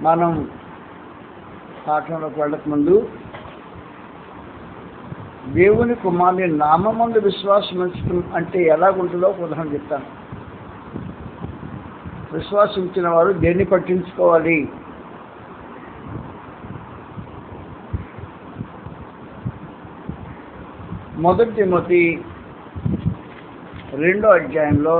మనం పాఠంలోకి వెళ్ళక ముందు దేవుని కుమారుని నామముందు విశ్వాసం ఉంచడం అంటే ఎలాగుంటుందో ఉదాహరణ చెప్తాను. విశ్వాసించిన వారు దేన్ని పట్టించుకోవాలి? మొదటి తిమోతి 2వ అధ్యాయంలో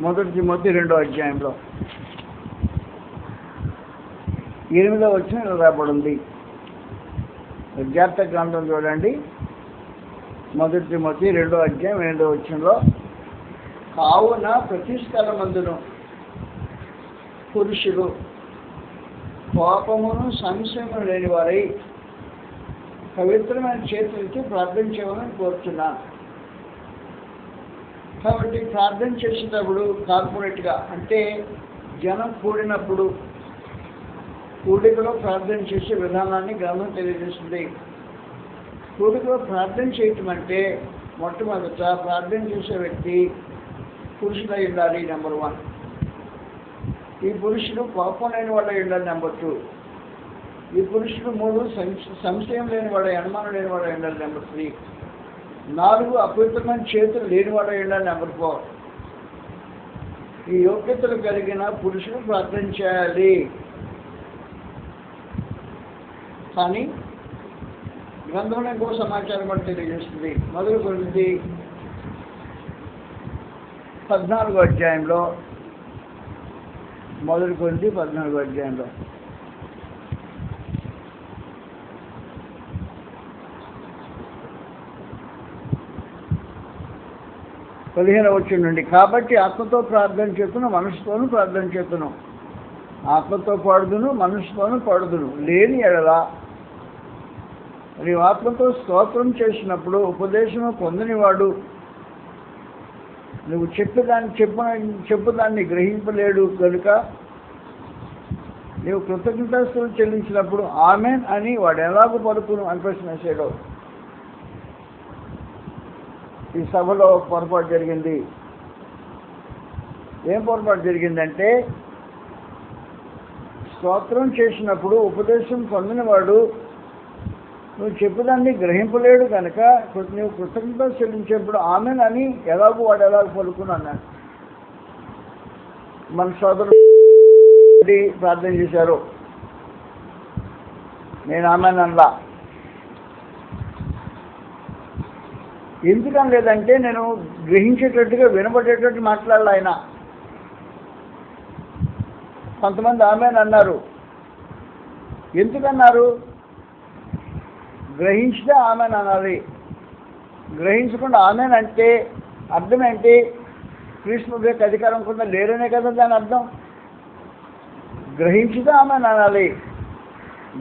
మొదటి తిమోతి 2వ అధ్యాయంలో 8వ వచనం రాబడింది. విద్యార్థి గ్రంథం చూడండి. మొదటి తిమోతి 2వ అధ్యాయం 8వ వచనంలో, కావున ప్రతి స్థలమందును పురుషులు కోపమును సంశయము లేని వారై పవిత్రమైన చేతులకి ప్రార్థన చేయమని కోరుతున్నాను. కాబట్టి ప్రార్థన చేసేటప్పుడు కార్పొరేట్గా అంటే జనం కూడినప్పుడు కూడికలో ప్రార్థన చేసే విధానాన్ని గ్రంథం తెలియజేస్తుంది. కూడికలో ప్రార్థన చేయటం అంటే మొట్టమొదట ప్రార్థన చేసే వ్యక్తి పురుషుడై ఉండాలి. నెంబర్ 1. ఈ పురుషుడు కోపం లేని వాడై ఉండాలి. నెంబర్ 2. ఈ పురుషుడు 3 సంశయం లేనివాడై, అనుమానం లేనివాడై ఉండాలి. నెంబర్ 3. 4 అపవిత్రమైన చేతులు లేనివాడై ఉండాలి. నెంబర్ 4. ఈ యోగ్యతలు కలిగిన పురుషుడు ప్రార్థన చేయాలి. కానీ గ్రంథంలో ఇంకో సమాచారం కూడా తెలియజేస్తుంది. మొదటి కొరింథీ 14వ అధ్యాయంలో, మొదటి కొరింథీ 14వ అధ్యాయంలో 15వ వచనం నుండి, కాబట్టి ఆత్మతో ప్రార్థన చేతును, మనసుతోనూ ప్రార్థన చేతును, ఆత్మతో పాడుదును, మనసుతోనూ పాడుదును, లేని ఎడల నీవు ఆత్మతో స్తోత్రం చేసినప్పుడు ఉపదేశము పొందనివాడు నువ్వు చెప్పుదాన్ని గ్రహింపలేడు కనుక నీవు కృతజ్ఞతాస్తులు చెల్లించినప్పుడు ఆమెన్ అని వాడు ఎలాగో పలుకును అని ప్రశ్న వేసాడు. ఈ సభలో పొరపాటు జరిగింది. ఏం పొరపాటు జరిగిందంటే, స్తోత్రం చేసినప్పుడు ఉపదేశం పొందినవాడు నువ్వు చెప్పుదాన్ని గ్రహింపలేడు కనుక నువ్వు కృతజ్ఞత చెల్లించేప్పుడు ఆమెన్ అని వాడు ఎలాగో పలుకును అన్నాడు. మన సోదరుడు ప్రార్థన చేశారు, నేను ఆమెన్ అనలా. ఎందుకని లేదంటే నేను గ్రహించేటట్టుగా వినబడేటట్టు మాట్లాడాలి. ఆయన కొంతమంది ఆమెన్ అన్నారు. ఎందుకన్నారు? గ్రహించితే ఆమెన్ అనాలి. గ్రహించకుండా ఆమెన్ అంటే అర్థం ఏంటి? క్రీస్తు అధికారం కూడా లేరనే కదా దాని అర్థం. గ్రహించితే ఆమెన్ అనాలి.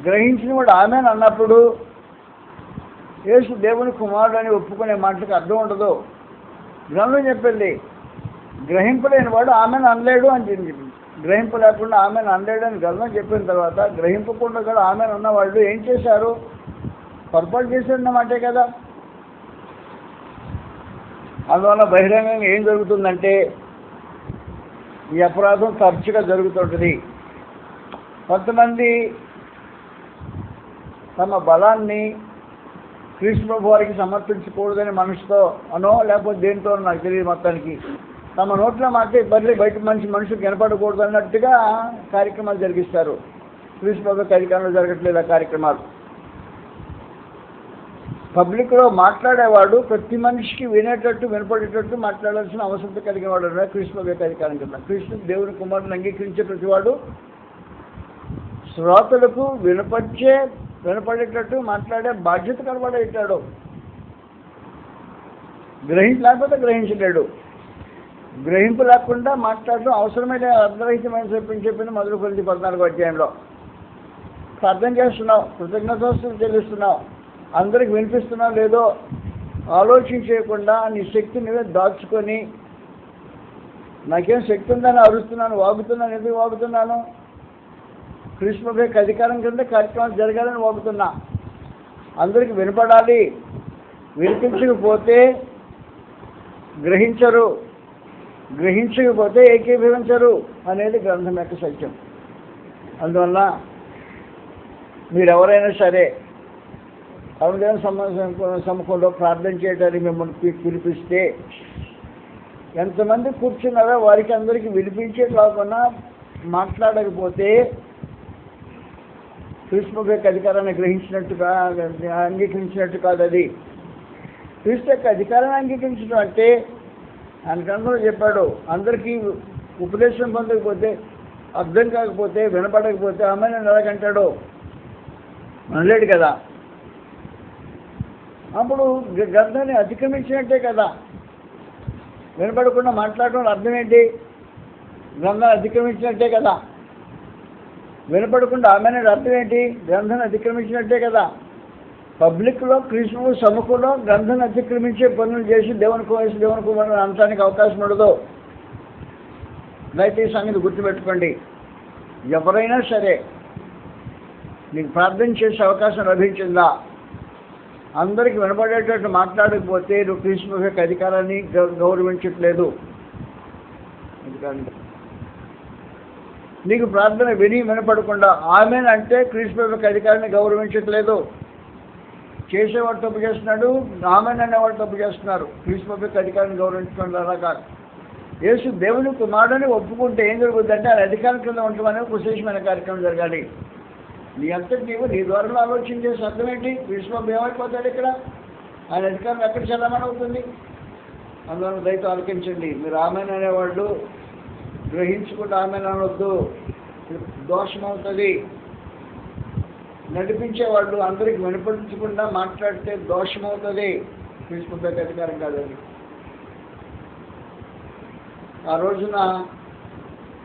గ్రహించిన వాడు ఆమెన్ అన్నప్పుడు యేసు దేవుని కుమారుడు అని ఒప్పుకునే మాటలకు అర్థం ఉండదు. గ్రంథం చెప్పింది, గ్రహింపలేని వాడు ఆమెను అనలేడు అని చెప్పింది. గ్రహింపు లేకుండా ఆమెను అనలేడు అని గ్రంథం చెప్పిన తర్వాత గ్రహింపకుండా కూడా ఆమెను ఉన్నవాళ్ళు ఏం చేశారు? పొరపాటు చేశారన్నమాటే కదా. అందువల్ల బహిరంగంగా ఏం జరుగుతుందంటే ఈ అపరాధం తరచుగా జరుగుతుంటుంది. కొంతమంది తమ బలాన్ని క్రీస్తు ప్రభు వారికి సమర్పించకూడదని మనసుతో అనో లేకపోతే దేనితో నాకు తెలియదు, మొత్తానికి తమ నోట్లో మాట బయట మనుషులకు వినపడకూడదు అన్నట్టుగా కార్యక్రమాలు జరిగిస్తారు. క్రీస్తు ప్రభు అధికారంలో జరగట్లేదు ఆ కార్యక్రమాలు. పబ్లిక్లో మాట్లాడేవాడు ప్రతి మనిషికి వినేటట్టు వినపడేటట్టు మాట్లాడాల్సిన అవసరం కలిగిన వాడు క్రీస్తు ప్రభు అధికారం కింద. క్రీస్తు దేవుని కుమారుని అంగీకరించే ప్రతివాడు శ్రోతలకు వినపడేటట్టు మాట్లాడే బాధ్యత కనబడేటాడు. లేకపోతే గ్రహించలేడు. గ్రహింపు లేకుండా మాట్లాడడం అవసరమైన అర్ధరహితమైన చెప్పింది మొదటి కొరింథీ 14వ అధ్యాయంలో. ప్రార్థన చేస్తున్నావు, కృతజ్ఞతాస్తుతులు చెల్లిస్తున్నావు, అందరికి వినిపిస్తున్నావు లేదో ఆలోచించేయకుండా నీ శక్తి నువ్వే దాచుకొని, నాకేం శక్తి ఉందని అరుస్తున్నాను, వాగుతున్నాను. ఎందుకు వాగుతున్నాను? క్రీస్తు ప్రభువుకి అధికారం కింద కార్యక్రమాలు జరగాలని వాగుతున్నా. అందరికి వినపడాలి. వినిపించకపోతే గ్రహించరు. గ్రహించకపోతే ఏకీభవించరు అనేది గ్రంథం యొక్క సత్యం. అందువల్ల మీరెవరైనా సరే అరుణదేవ సముఖంలో ప్రార్థన చేయడానికి మిమ్మల్ని పిలిపిస్తే ఎంతమంది కూర్చున్నారో వారికి అందరికీ వినిపించే కాకుండా మాట్లాడకపోతే క్రీస్తు యొక్క అధికారాన్ని గ్రహించినట్టుగా అంగీకరించినట్టు కాదు. అది క్రీస్తు యొక్క అధికారాన్ని అంగీకరించడం అంటే ఆయన గ్రంథంలో చెప్పాడు, అందరికీ ఉపదేశం పొందకపోతే, అర్థం కాకపోతే, వినపడకపోతే ఆమె నేను ఎలాగంటాడో అనలేడు కదా. అప్పుడు గ్రంథాన్ని అతిక్రమించినట్టే కదా. వినపడకుండా మాట్లాడడం అర్థం ఏంటి? గ్రంథాన్ని అతిక్రమించినట్టే కదా. వినపడకుండా ఆమె అర్థం ఏంటి? గ్రంథాన్ని అతిక్రమించినట్టే కదా. పబ్లిక్లో క్రీస్తు సముఖంలో గ్రంథాన్ని అతిక్రమించే పనులు చేసి దేవుని కుమారుని అంతానికి అవకాశం ఉండదు. దయచేసి సంగతి గుర్తుపెట్టుకోండి. ఎవరైనా సరే నీకు ప్రార్థన చేసే అవకాశం లభించిందా, అందరికి వినపడేటట్టు మాట్లాడకపోతే నువ్వు క్రీస్తు యొక్క అధికారాన్ని గౌరవించట్లేదు. నీకు ప్రార్థన వినపడకుండా ఆమెన్ అంటే క్రీస్తు యొక్క అధికారాన్ని గౌరవించట్లేదు. చేసేవాడు తప్పు చేస్తున్నాడు, ఆమెన్ అనేవాడు తప్పు చేస్తున్నారు. క్రీస్తు యొక్క అధికారాన్ని గౌరవించడం అలా కాదు. యేసు దేవుని కుమారుడని ఒప్పుకుంటే ఏం జరుగుతుందంటే ఆయన అధికారం కింద ఉండటం ఒక విశేషమైన కార్యక్రమం జరగాలి. నీ అంతటి నీవు నీ ద్వారా ఆలోచన చేసే అర్థం ఏంటి? క్రీస్తు ఏమైపోతాడు ఇక్కడ? ఆయన అధికారం ఎక్కడ చదవమని అవుతుంది? అందువల్ల దయతో ఆలోచించండి. మీరు ఆమెన్ అనేవాళ్ళు గ్రహించుకుంటే ఆమెన్ అనవద్దు, దోషమవుతుంది. నడిపించేవాళ్ళు అందరికి వినపడించకుండా మాట్లాడితే దోషమవుతుంది. క్రీస్తు యొక్క అధికారం కాదని. ఆ రోజున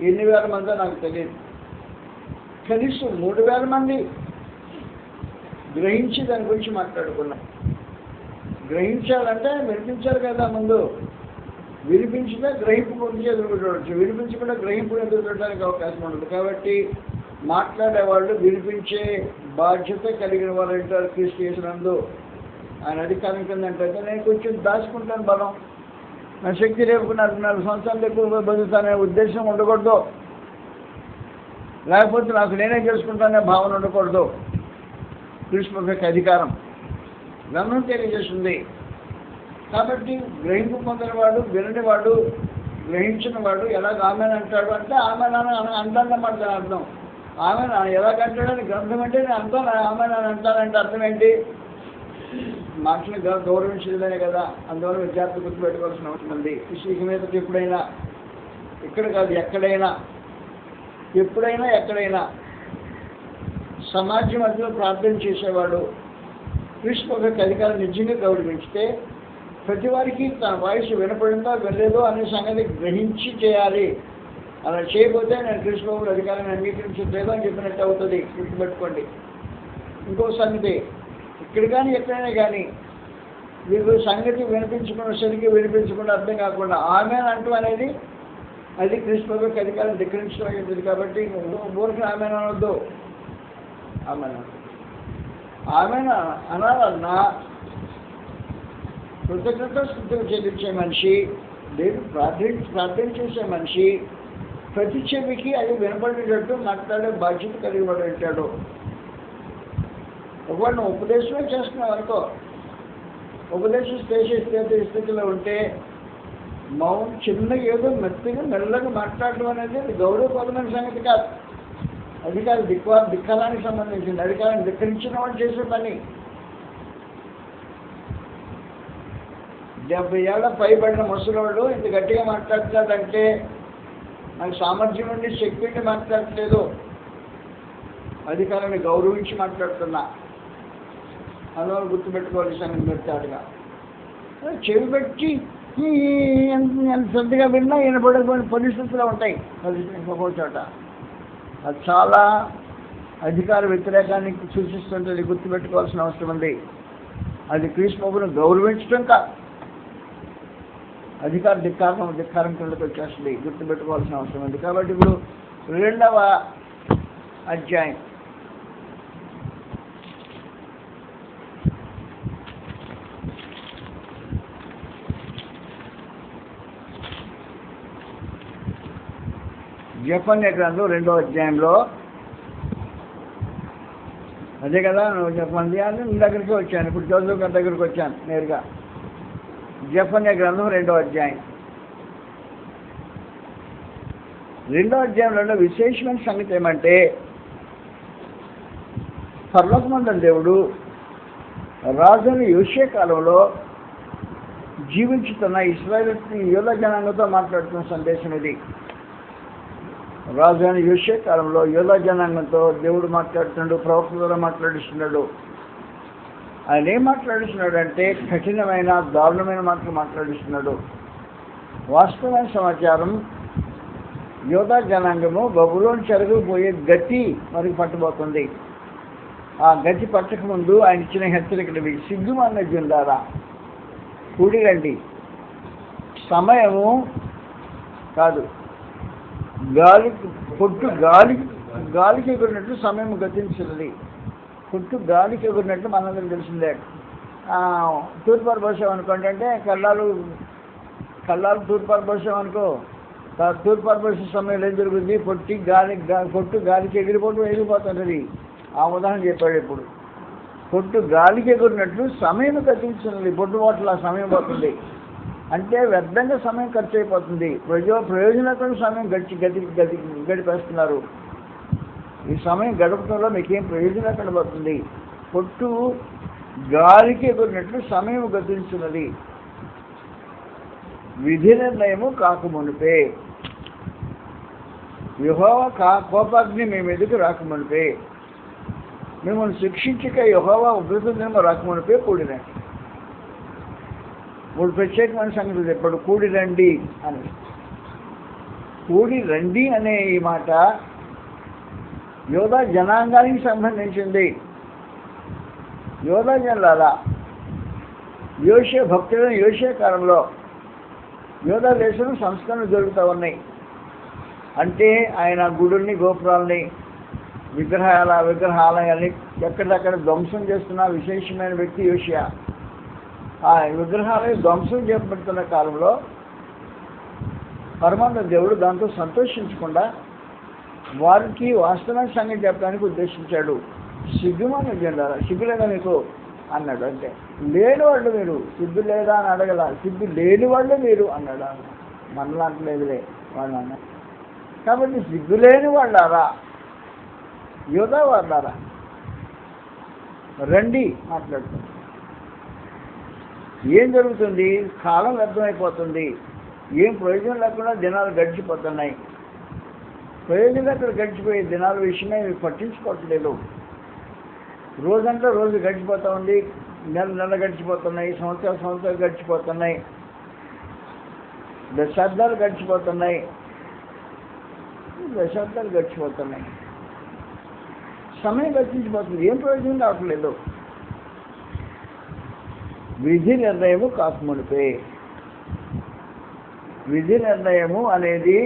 ఎన్ని వేల మందో నాకు తెలియదు, కనీసం 3,000 మంది గ్రహించి దాని గురించి మాట్లాడుకున్నాం. గ్రహించాలంటే వినిపించాలి కదా. ముందు వినిపించినా గ్రహింపు గురించి ఎదురు చూడవచ్చు, వినిపించకుండా గ్రహింపు ఎదురు చూడడానికి అవకాశం ఉండదు. కాబట్టి మాట్లాడేవాళ్ళు వినిపించే బాధ్యత కలిగిన వాళ్ళు అంటారు. క్రీస్తు చేసినందు ఆయన అధికారం కింద అంటే నేను కొంచెం దాచుకుంటాను బలం, నా శక్తి రేపు 4 సంవత్సరాలు ఎక్కువ బతుకుతానే ఉద్దేశం ఉండకూడదు, లేకపోతే నాకు నేనే చేసుకుంటానే భావన ఉండకూడదు. క్రీస్తు యొక్క అధికారం గ్రంథం తెలియజేస్తుంది. కాబట్టి గ్రహింపు పొందినవాడు, విననివాడు, గ్రహించిన వాడు ఎలాగ ఆమెను అంటాడు అంటే ఆమె అంటానమాట దాని అర్థం. ఆమె ఎలాగంటాడని గ్రంథం అంటే నేను అంటాను, ఆమె అంటానంటే అర్థం ఏంటి? మాటలు గౌరవించలేదనే కదా. అందువల్ల విద్యార్థి గుర్తుపెట్టుకోవాల్సిన అవసరం ఉంది. ఇక మీద ఎప్పుడైనా, ఇక్కడ కాదు ఎక్కడైనా సమాజం మధ్యలో ప్రార్థన చేసేవాడు క్రీస్తు యొక్క అధికారం నిజంగా గౌరవించితే ప్రతి వారికి తన వాయిస్ వినపడిందో వినలేదో అనే సంగతి గ్రహించి చేయాలి. అలా చేయకపోతే నేను క్రీస్తు అధికారాన్ని అంగీకరించట్లేదు అని చెప్పినట్టు అవుతుంది. గుర్తుపెట్టుకోండి. ఇంకో సంగతి, ఇక్కడ కానీ ఎక్కడైనా కానీ మీకు సంగతి వినిపించకుండా అర్థం కాకుండా ఆమె అంటూ అనేది అది క్రీస్తు యొక్క అధికారం ధిక్కరించడం అవుతుంది. కాబట్టి ఊరికి ఆమె అనవద్దు. ఆమె అనాలన్నా కృతజ్ఞత స్థుతులు చెల్లించే మనిషి, దేవుడు ప్రార్థన చేసే మనిషి ప్రతి చెవికి అది వినపడేటట్టు మాట్లాడే బాధ్యత కలిగి వాడు అంటాడు. ఒకవేళ నువ్వు ఉపదేశమే చేస్తున్నావు అనుకో, ఉపదేశం స్థితిలో ఉంటే చిన్న ఏదో మెల్లగా మాట్లాడడం అనేది గౌరవప్రదమైన సంగతి కాదు. అది కాదు ధిక్కారానికి సంబంధించింది. అధికారాన్ని ధిక్కరించిన వాడు చేసే పని. 70 ఏళ్ళ పైబడిన ముసలివాడు ఇంత గట్టిగా మాట్లాడుతున్నాడంటే నాకు సామర్థ్యం నుండి శక్తి నుండి మాట్లాడట్లేదు, అధికారాన్ని గౌరవించి మాట్లాడుతున్నా. అందువల్ల గుర్తుపెట్టుకోవాలి సంగతి పెడతాడుగా. చెవి పెట్టి ఎంత శ్రద్ధగా విన్నా వినపడకపోయిన పరిస్థితులు ఉంటాయి ఒక్కో చోట. అది చాలా అధికార వ్యతిరేకాన్ని సూచిస్తుంటుంది. గుర్తుపెట్టుకోవాల్సిన అవసరం ఉంది. అది క్రీస్తును గౌరవించడం కాదు, ధిక్కారం కిందకి వచ్చేస్తుంది. గుర్తుపెట్టుకోవాల్సిన అవసరం ఉంది. కాబట్టి ఇప్పుడు 2వ అధ్యాయం జెఫన్యా గ్రంథం 2వ అధ్యాయంలో, అదే కదా నువ్వు చెప్పండి అని నీ దగ్గరికి వచ్చాను, ఇప్పుడు జోసెఫ్ గారి దగ్గరికి వచ్చాను నేరుగా. జెఫన్యా గ్రంథం 2వ అధ్యాయం. 2వ అధ్యాయంలో విశేషమైన సంగతి ఏమంటే, పరలోకమందున్న దేవుడు రాజుని యోషియా కాలంలో జీవించుతున్న ఇశ్రాయేలు యూదా జనాంగంతో మాట్లాడుతున్న సందేశం ఇది. రాజు అని యోషియా కాలంలో యూదా జనాంగంతో దేవుడు మాట్లాడుతున్నాడు, ప్రవక్త ద్వారా మాట్లాడిస్తున్నాడు. ఆయన ఏం మాట్లాడిస్తున్నాడు అంటే కఠినమైన దారుణమైన మాటలు మాట్లాడిస్తున్నాడు. వాస్తవమైన సమాచారం, యూదా జనాంగము బబులోను చెరగపోయే గతి మనకి పట్టబోతుంది. ఆ గతి పట్టక ముందు ఆయన ఇచ్చిన హెచ్చరికలు, సిగ్గుమాలిన జనులారా కూడి రండి, సమయము కాదు, గాలికి ఎగురినట్లు సమయం గతించినది. పుట్టు గాలికి ఎగురినట్లు మనందరం తెలిసిందే. తూర్పారు పోసాం అనుకోండి, అంటే కళ్ళాలు తూర్పారు పోసాం అనుకో, తూర్పారు పోసే సమయంలో ఏం జరుగుతుంది, పొట్టు గాలికి ఎగిరిపోతుంది. ఆ ఉదాహరణ చెప్పాడు. ఇప్పుడు పొట్టు గాలికి ఎగురినట్లు సమయం గతించినది. పొట్టు పోట్ల సమయం పోతుంది అంటే వ్యర్థంగా సమయం ఖర్చు అయిపోతుంది. ప్రయోజనకరమైన సమయం గడిపేస్తున్నారు. ఈ సమయం గడపడంలో మీకేం ప్రయోజనం కనబడుతుంది? పొట్టు గాలికి ఎగురినట్లు సమయం గతించినది. విధి నిర్ణయము కాకమునిపే, యెహోవా కోపాగ్ని మీ మీదకి రాకమునిపే, మిమ్మల్ని శిక్షించక యెహోవా ఉగ్రతనేమో రాకమునిపే కూడిన. 3 ప్రత్యేకమైన సంగతులు చెప్పాడు. కూడి రండి అని. కూడి రండి అనే ఈ మాట యోధా జనాంగానికి సంబంధించింది. యోధా జనులారా, భక్తులైన యోషియా కాలంలో యోధా దేశంలో సంస్కరణలు జరుగుతూ ఉన్నాయి. అంటే ఆయన గుడుల్ని, గోపురాలని, విగ్రహాలయాల్ని ఎక్కడిదక్కడ ధ్వంసం చేస్తున్న విశేషమైన వ్యక్తి యోషియా. ఆ విగ్రహాలయ ధ్వంసం చేయబడుతున్న కాలంలో పరమాత్మ దేవుడు దాంతో సంతోషించకుండా వారికి వాస్తవానికి సంగతి చెప్పడానికి ఉద్దేశించాడు. సిగ్గుమాన జెండారా, సిగ్గు లేదా మీకు అన్నాడు. అంటే లేని వాళ్ళు మీరు, సిగ్గు లేదా అని అడగల, సిగ్గు లేని వాళ్ళు మీరు అన్నాడు. మనలాంటి లేదులే వాళ్ళు అన్నారు. కాబట్టి సిగ్గు లేని వాళ్ళారా, యోధా వాళ్ళారా, రండి మాట్లాడుతుంది. ఏం జరుగుతుంది? కాలం వ్యర్థమైపోతుంది. ఏం ప్రయోజనం లేకుండా దినాలు గడిచిపోతున్నాయి. ప్రయోజనం అక్కడ గడిచిపోయే దినాల విషయమే పట్టించుకోవట్లేదు. రోజంతా రోజు గడిచిపోతూ ఉంది, నెల గడిచిపోతున్నాయి, సంవత్సరాలు గడిచిపోతున్నాయి, దశాబ్దాలు గడిచిపోతున్నాయి. సమయం గడిచిపోతుంది. ఏం ప్రయోజనం రావట్లేదు. విధి నిర్ణయము కాకమునిపే. విధి నిర్ణయము అనేది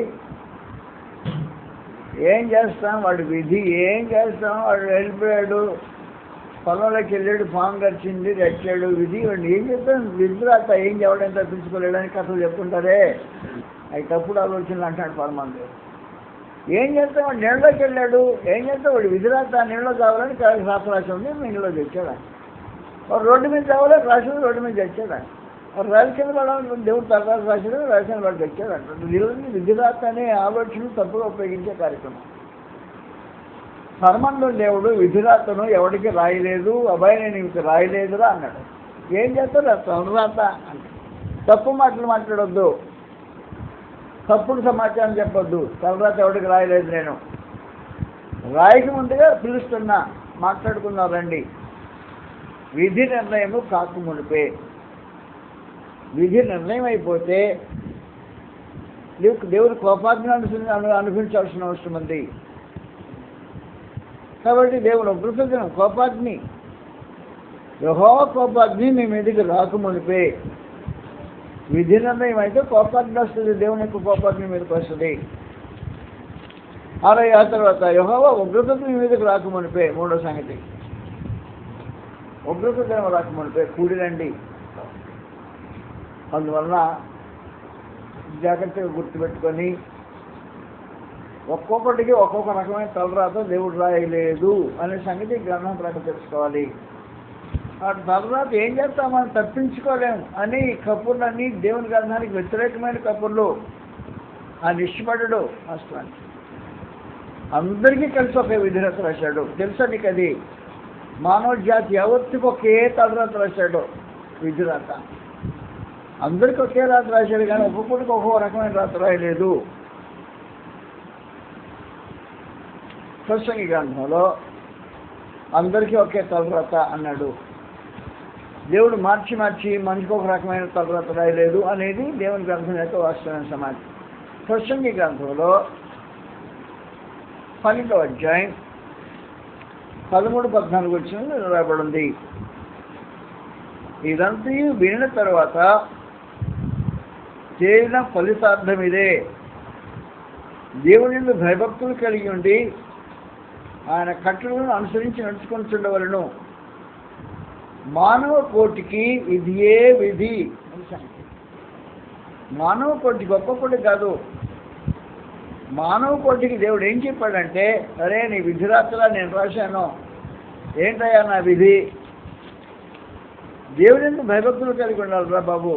ఏం చేస్తాం, వాడు విధి ఏం చేస్తాం, వాడు వెళ్ళిపోయాడు, పొలంలోకి వెళ్ళాడు, పాము గడిచింది, తెచ్చాడు. విధి వాడిని ఏం చెప్తాను, విధురాత ఏం చెప్పడం తప్పించుకోలేడని కథలు చెప్తుంటారే, అవి తప్పుడు ఆలోచనలు అంటాడు పరమాత్మ. ఏం చేస్తాం, వాడు నీళ్ళలోకి వెళ్ళాడు, ఏం చేస్తాం, వాడు విధురాత నీళ్ళలో కావాలని శాస్త్రం రాసి ఉంది, నీళ్ళలో తెచ్చాడు. వాడు రోడ్డు మీద కావాలని రాసిన రోడ్డు మీద తెచ్చాడు. వాడు రాజకీయ పడాలని దేవుడు తర్వాత రాశాడు, రాసిన వాడు తెచ్చాడు అంటాడు. విధురాత అనే ఆలోచనలు తప్పుగా ఉపయోగించే కార్యక్రమం. పరమాత్మ దేవుడు విధురాతను ఎవరికి రాయలేదు, అబ్బాయి నీకు రాయలేదురా అన్నాడు. ఏం చేస్తాడు? తనురాత అంటే తప్పు మాటలు మాట్లాడొద్దు, తప్పుడు సమాచారం చెప్పొద్దు. తలరాత ఎవరికి రాయలేదు, నేను రాయక ముందుగా పిలుస్తున్నా, మాట్లాడుకుందాం రండి. విధి నిర్ణయము కాకమునిపే. విధి నిర్ణయం అయిపోతే దేవుడు కోపాగ్ని అనుభవించాల్సిన అవసరం ఉంది. కాబట్టి దేవుడు ఉగ్రతను, కోపాగ్ని, యెహోవా కోపాగ్ని మీ మీదకి రాకమునిపే. విధి నిర్ణయం అయితే కోపాగ్ని వస్తుంది, దేవుని యొక్క కోపాగ్ని మీదకి వస్తుంది. అలా ఆ తర్వాత యెహోవా ఉగ్రత మీ మీదకి రాకమునిపే. మూడో సంగతి, ఉగ్రత దినం రాకమునిపే కూడిరండి. అందువలన జాగ్రత్తగా గుర్తుపెట్టుకొని ఒక్కొక్కటికి ఒక్కొక్క రకమైన తలరాత దేవుడు రాయలేదు అనే సంగతి గ్రంథం ప్రకారం తెలుసుకోవాలి. ఆ తలరాత ఏం చేస్తాం, మనం తప్పించుకోలేము అని ఈ కబుర్లన్నీ దేవుని గ్రంథానికి వ్యతిరేకమైన కబుర్లు. ఆయన ఇష్టపడ్డాడు వాస్తవానికి. అందరికీ కలిసి ఒకే విధిరాత రాశాడు. తెలుసా నీకు అది? మానవ జాతి యావత్తుకు ఒకే తలరాత రాశాడు, విధిరాత. అందరికీ ఒకే రాత రాశాడు, కానీ ఒక్కొక్కటికి ఒక్కొక్క రకమైన రాత రాయలేదు. ప్రసంగి గ్రంథంలో అందరికీ ఒకే తలరాత అన్నాడు. దేవుడు మార్చి మార్చి మనిషికి ఒక రకమైన తలరాత రాయలేదు అనేది దేవుని గ్రంథం యొక్క వాస్తవమైన సమాజం. ప్రసంగి గ్రంథంలో 12వ అధ్యాయం 13-14 వచ్చిన రాయబడింది. ఇదంతా వినిన తర్వాత తేలిన ఫలితార్థం ఇదే: దేవుని యందు భయభక్తులు కలిగి ఉండి ఆయన కట్టడలను అనుసరించి నడుచుకుంటుండవలను. మానవ కోటికి ఇదియే విధి. మానవ కోటికి ఒక్కొక్కటి కాదు, మానవ కోటికి దేవుడు ఏం చెప్పాడంటే, అరే నీ విధిరాతలా నేను రాశాను, ఏంటయ్యా నా విధి? దేవుని యందు భయభక్తులు కలిగి ఉండాలిరా బాబు.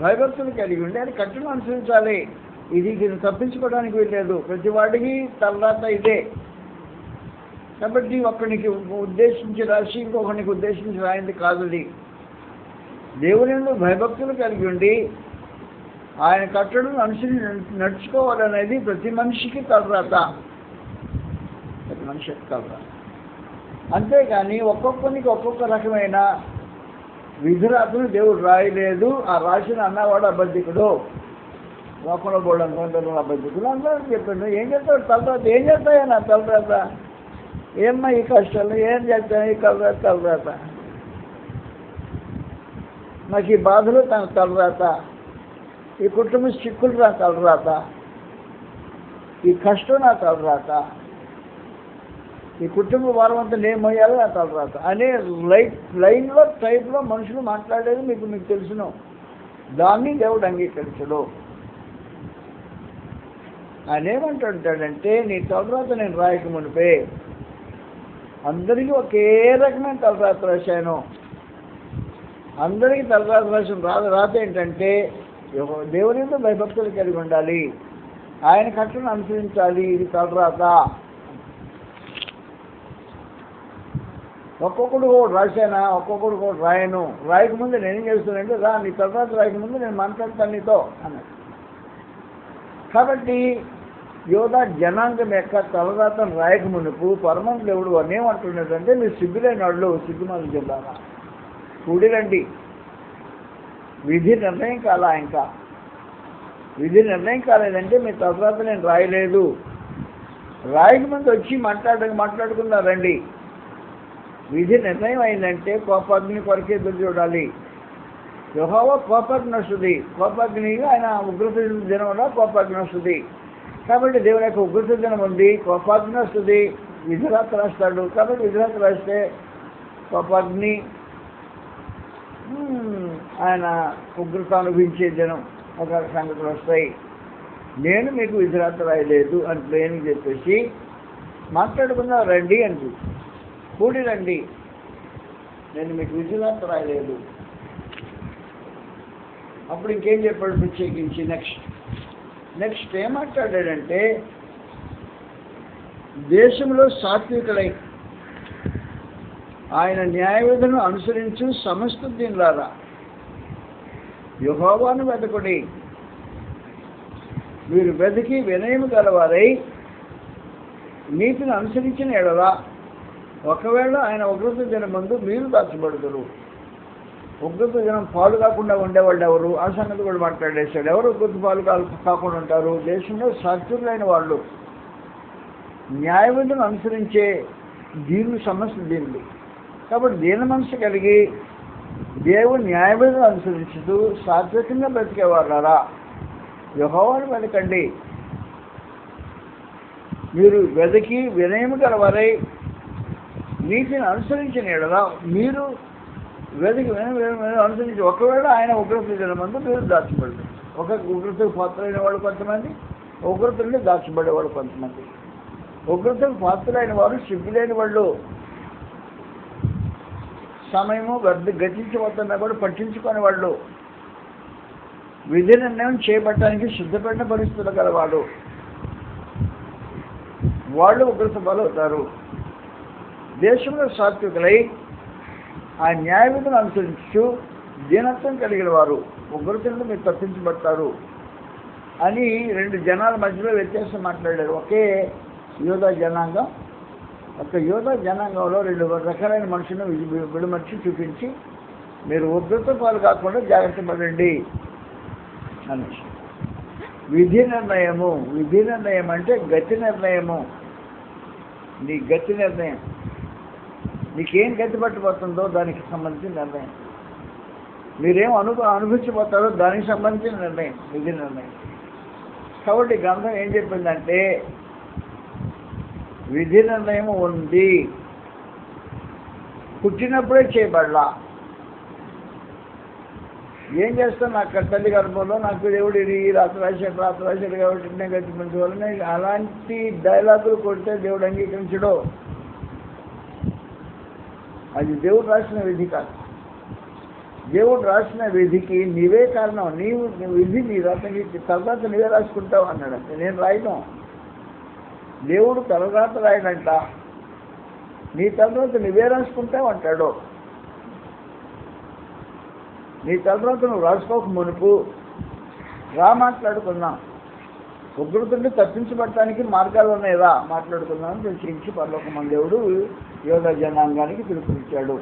భయభక్తులు కలిగి ఉండి ఆయన కట్టడలను అనుసరించాలి. ఇది తప్పించుకోవడానికి వీల్లేదు. ప్రతి వాడికి తలరాత ఇదే. కాబట్టి ఒకరికి ఉద్దేశించి రాసి ఇంకొకరికి ఉద్దేశించి రాయింది కాదు. అది దేవుని యందు భయభక్తులు కలిగి ఉండి ఆయన కట్టడలను అనుసరించి నడుచుకోవాలనేది ప్రతి మనిషికి తలరాత. ప్రతి మనిషికి తలరాత. అంతేగాని ఒక్కొక్కరికి ఒక్కొక్క రకమైన విధిరాతను దేవుడు రాయలేదు. ఆ రాసిన అన్నవాడు అబద్ధికుడు, లోకంలో బోర్డు అనుకుంటారు అబద్ధికులు అందరూ చెప్పాడు. ఏం చేస్తాడు తలరాత? ఏం చేస్తాయా నా తలరాత? ఏమ్మా ఈ కష్టాలు ఏం చేస్తాను? ఈ తలరాత నాకు ఈ బాధలు తన తలరాత, ఈ కుటుంబ చిక్కులు నా తలరాత, ఈ కష్టం నా తలరాత, ఈ కుటుంబ వారం అంతా నేను మొయ్యాలి నా తలరాత అనే లైన్లో టైప్లో మనుషులు మాట్లాడేది మీకు తెలుసును. దాన్ని దేవుడు అంగీకరించడు. ఆయన ఏమంటుంటాడంటే, నీ తలరాత నేను రాయక మునిపే అందరికీ ఒకే రకమైన తలరాత రాశాను. అందరికీ తలరాత రాసిన రాత ఏంటంటే, దేవుని యందు భయభక్తులు కలిగి ఉండాలి, ఆయన కట్టను అనుసరించాలి. ఇది తలరాత. ఒక్కొక్కడు కూడా రాశానా, ఒక్కొక్కడు కూడా రాయను. రాయకముందు నేనేం చేస్తానంటే, రా నీ తలరాత రాయకముందు నేను మాట్లాడతాను నీతో అన్నాడు. కాబట్టి యోధా జనాంగం యొక్క తలరాతను రాయక మునుపు పరమ దేవుడు ఏమంటున్నాడంటే, మీరు సిగ్గులేని వాళ్ళు, సిగ్గుమాలు జిల్లారా కూడిరండి. విధి నిర్ణయం కాలా, ఇంకా విధి నిర్ణయం కాలేదంటే మీ తలరాత నేను రాయలేదు. రాయక ముందు వచ్చి మాట్లాడుకున్నారండి. విధి నిర్ణయం అయిందంటే కోపాగ్ని కొరకే ఎదురు చూడాలి. యెహోవా కోపాగ్ని వస్తుంది. కోపాగ్ని ఆయన ఉగ్రత దినంలో కోపాగ్ని వస్తుంది. కాబట్టి దేవుని యొక్క ఉగ్రత దినం ఉంది, కోపాగ్ని వస్తుంది. విధిరాత రాస్తాడు. కాబట్టి విధిరాత రాస్తే కోపాగ్ని, ఆయన ఉగ్రత అనుభవించే దినం ఒక సంగతులు వస్తాయి. నేను మీకు విధిరాత రాయలేదు అని ప్లేన్కి చెప్పేసి మాట్లాడుకుందాం రండి అని కూడి రండి, నేను మీకు విధిరాత రాయలేదు. అప్పుడు ఇంకేం చెప్పాడు ప్రత్యేకించి? నెక్స్ట్ ఏం మాట్లాడాడంటే, దేశంలో సాత్వికులై ఆయన న్యాయవిధులను అనుసరించు సమస్త దీనులారా యెహోవాను వెతకుడి. మీరు వెతికి వినయము గలవారై నీతిని అనుసరించిన ఎడల ఒకవేళ ఆయన ఉగ్రత దినం ముందు మీరు దాచబడుదురు. ఉగ్రత దినం పాలు కాకుండా ఉండేవాళ్ళు ఎవరు? ఆ సంగతి కూడా మాట్లాడేశాడు. ఎవరు ఉగ్రత పాలు కాకుండా ఉంటారు? దేశంలో సాత్వికులైన వాళ్ళు, న్యాయవిధులను అనుసరించే దీనులు, సమస్త దీనులు. కాబట్టి దీన మనసు కలిగి దేవుని న్యాయవిధులను అనుసరిస్తూ సాత్వికంగా బ్రతికేవాళ్ళారా యెహోవాను వెతకండి. మీరు వెతికి వినయము గలవారై నీతిని అనుసరించిన ఎడల మీరు వెతికి అనుసరించి ఒకవేళ ఆయన ఉగ్రత దినం ముందు మీరు దాచబడతారు. ఒక ఉగ్రతకు పాత్రైన వాళ్ళు కొంతమంది, ఉగ్రత నుండి దాచబడేవాడు కొంతమంది. ఉగ్రతకు పాత్రులైన వారు, సిగ్గులేని వాళ్ళు, సమయము గతించబోతున్నా కూడా పట్టించుకునే వాళ్ళు, విధి నిర్ణయం చేపట్టడానికి సిద్ధపడిన పరిస్థితులు గలవాడు, వాళ్ళు ఉగ్రత పాలవుతారు. దేశంలో సాత్వికులై ఆ న్యాయ విధులను అనుసరించు దీనత్వం కలిగిన వారు ఉగ్రత నుండి మీరు తప్పించబడతారు అని రెండు జనాల మధ్యలో వ్యత్యాసం మాట్లాడారు. ఒకే యోధా జనాంగం, ఒక యోధా జనాంగంలో రెండు రకాలైన మనుషులను విడమర్చి చూపించి మీరు ఉగ్రత పాలు కాకుండా జాగ్రత్త పడండి అని. విధి నిర్ణయం అంటే గతి నిర్ణయము. నీ గతి నిర్ణయం, నీకేం గతి పట్టుబడుతుందో దానికి సంబంధించిన నిర్ణయం, మీరేం అనుభవించబోతారో దానికి సంబంధించిన నిర్ణయం, విధి నిర్ణయం. కాబట్టి గ్రంథం ఏం చెప్పిందంటే విధి నిర్ణయం ఉంది, పుట్టినప్పుడే చేయబడలా. ఏం చేస్తాను, నాకు తల్లి గర్భంలో నాకు దేవుడు ఇది రాత్రి రాశాడు కాబట్టి నేను గతించవాలని అలాంటి డైలాగులు కొడితే దేవుడు అంగీకరించడు. అది దేవుడు రాసిన విధి కాదు. దేవుడు రాసిన విధికి నీవే కారణం. నీవు విధి నీ తర్వాత నీవే రాసుకుంటావు అన్నాడు. నేను రాయను, దేవుడు తర్వాత రాయడంట, నీ తర్వాత నువ్వే రాసుకుంటావు అంటాడు. నీ తర్వాత నువ్వు రాసుకోక మునుపు మాట్లాడుకుందాం, ఉగ్రతుండి తప్పించబడటానికి మార్గాలు ఉన్నాయిరా మాట్లాడుకుందామని ప్రశ్నించి పరలోకమందు దేవుడు యోధా జనాంగానికి పిలుపునిచ్చాడు.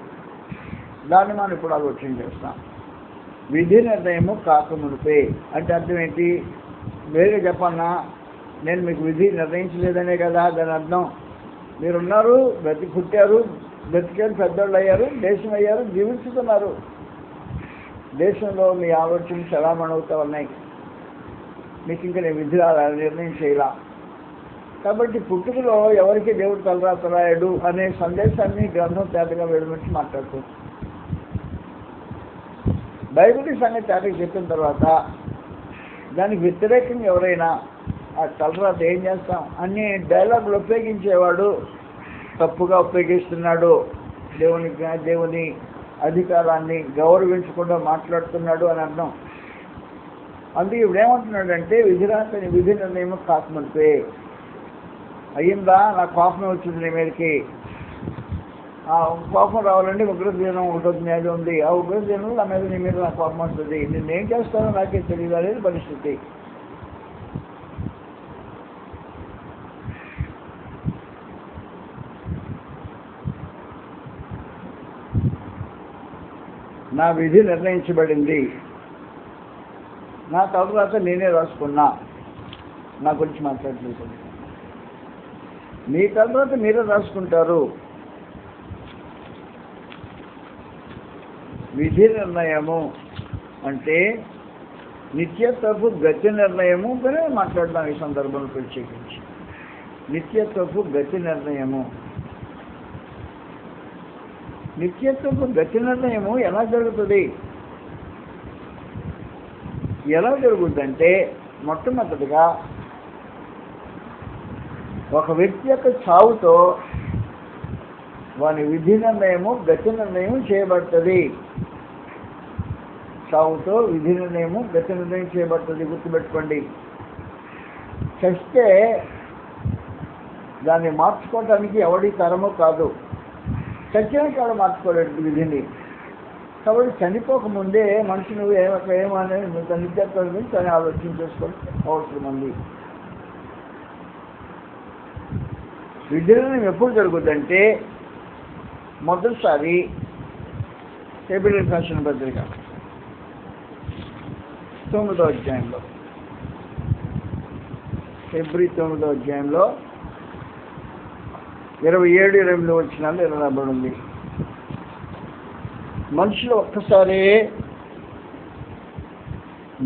దాన్ని మనం ఇప్పుడు ఆలోచన చేస్తాం. విధి నిర్ణయము కాకమునిపే అంటే అర్థం ఏంటి? వేరే చెప్పన్నా, నేను మీకు విధి నిర్ణయించలేదనే కదా దాని అర్థం. మీరున్నారు, పుట్టారు, బ్రతికారు, పెద్దోళ్ళు అయ్యారు, దేశం అయ్యారు, జీవిస్తున్నారు. దేశంలో మీ ఆలోచనలు చలామణవుతూ ఉన్నాయి. మీకు ఇంకా నేను విధి నిర్ణయం చేయాల. కాబట్టి పుట్టుకలో ఎవరికి దేవుడు తలరాత రాయడు అనే సందేశాన్ని గ్రంథం తేటగా విడమర్చి మాట్లాడుతుంది. బైబిల్ సంగతి తేటగా చెప్పిన తర్వాత దానికి వ్యతిరేకంగా ఎవరైనా ఆ తలరాత ఏం చేస్తాం అన్ని డైలాగులు ఉపయోగించేవాడు తప్పుగా ఉపయోగిస్తున్నాడు, దేవుని అధికారాన్ని గౌరవించకుండా మాట్లాడుతున్నాడు అని అర్థం. అందుకే ఇప్పుడు ఏమంటున్నాడంటే విధి నిర్ణయం కాకమునిపే. అయ్యిందా, నాకు కోపం వచ్చింది నీ మీదకి, ఆ కోపం రావాలంటే ఉగ్రత దినం ఒకటి న్యాయం ఉంది. ఆ ఉగ్రత దినంలో నా మీద నీ మీద నాకు కోపం వస్తుంది, నేనేం చేస్తానో నాకే తెలియదు అనేది పరిస్థితి. నా విధి నిర్ణయించబడింది, నా తర్వాత నేనే రాసుకున్నా, నా గురించి మాట్లాడలేదు. మీ తర్వాత మీరే రాసుకుంటారు. విధి నిర్ణయము అంటే నిత్యత్వపు గతి నిర్ణయము కానీ మాట్లాడదాం ఈ సందర్భంలో ప్రత్యేకించి. నిత్యత్వపు గతి నిర్ణయము, నిత్యత్వపు గతి నిర్ణయము ఎలా జరుగుతుంది? ఎలా జరుగుతుందంటే మొట్టమొదటిగా ఒక వ్యక్తి యొక్క చావుతో వాని విధి నిర్ణయము గతి నిర్ణయం చేయబడుతుంది. చావుతో విధి నిర్ణయము గతి నిర్ణయం చేయబడుతుంది, గుర్తుపెట్టుకోండి. చస్తే దాన్ని మార్చుకోవటానికి ఎవడి తరము కాదు. చచ్చినాక ఎవడు మార్చుకోలేడు విధిని. కాబట్టి చనిపోకముందే మనిషి నువ్వు ఏమనే నిత్యత్వం గురించి తను ఆలోచన చేసుకోవడం అవసరం ఉంది. విధులను ఎప్పుడు జరుగుతుందంటే మొదటిసారి ఫిబ్రవరి రాసిన పత్రిక 9వ అధ్యాయంలో, ఫిబ్రవరి 9వ అధ్యాయంలో 27-28 వచనాలు ఇలా రాబడి ఉంది. మనుషులు ఒక్కసారి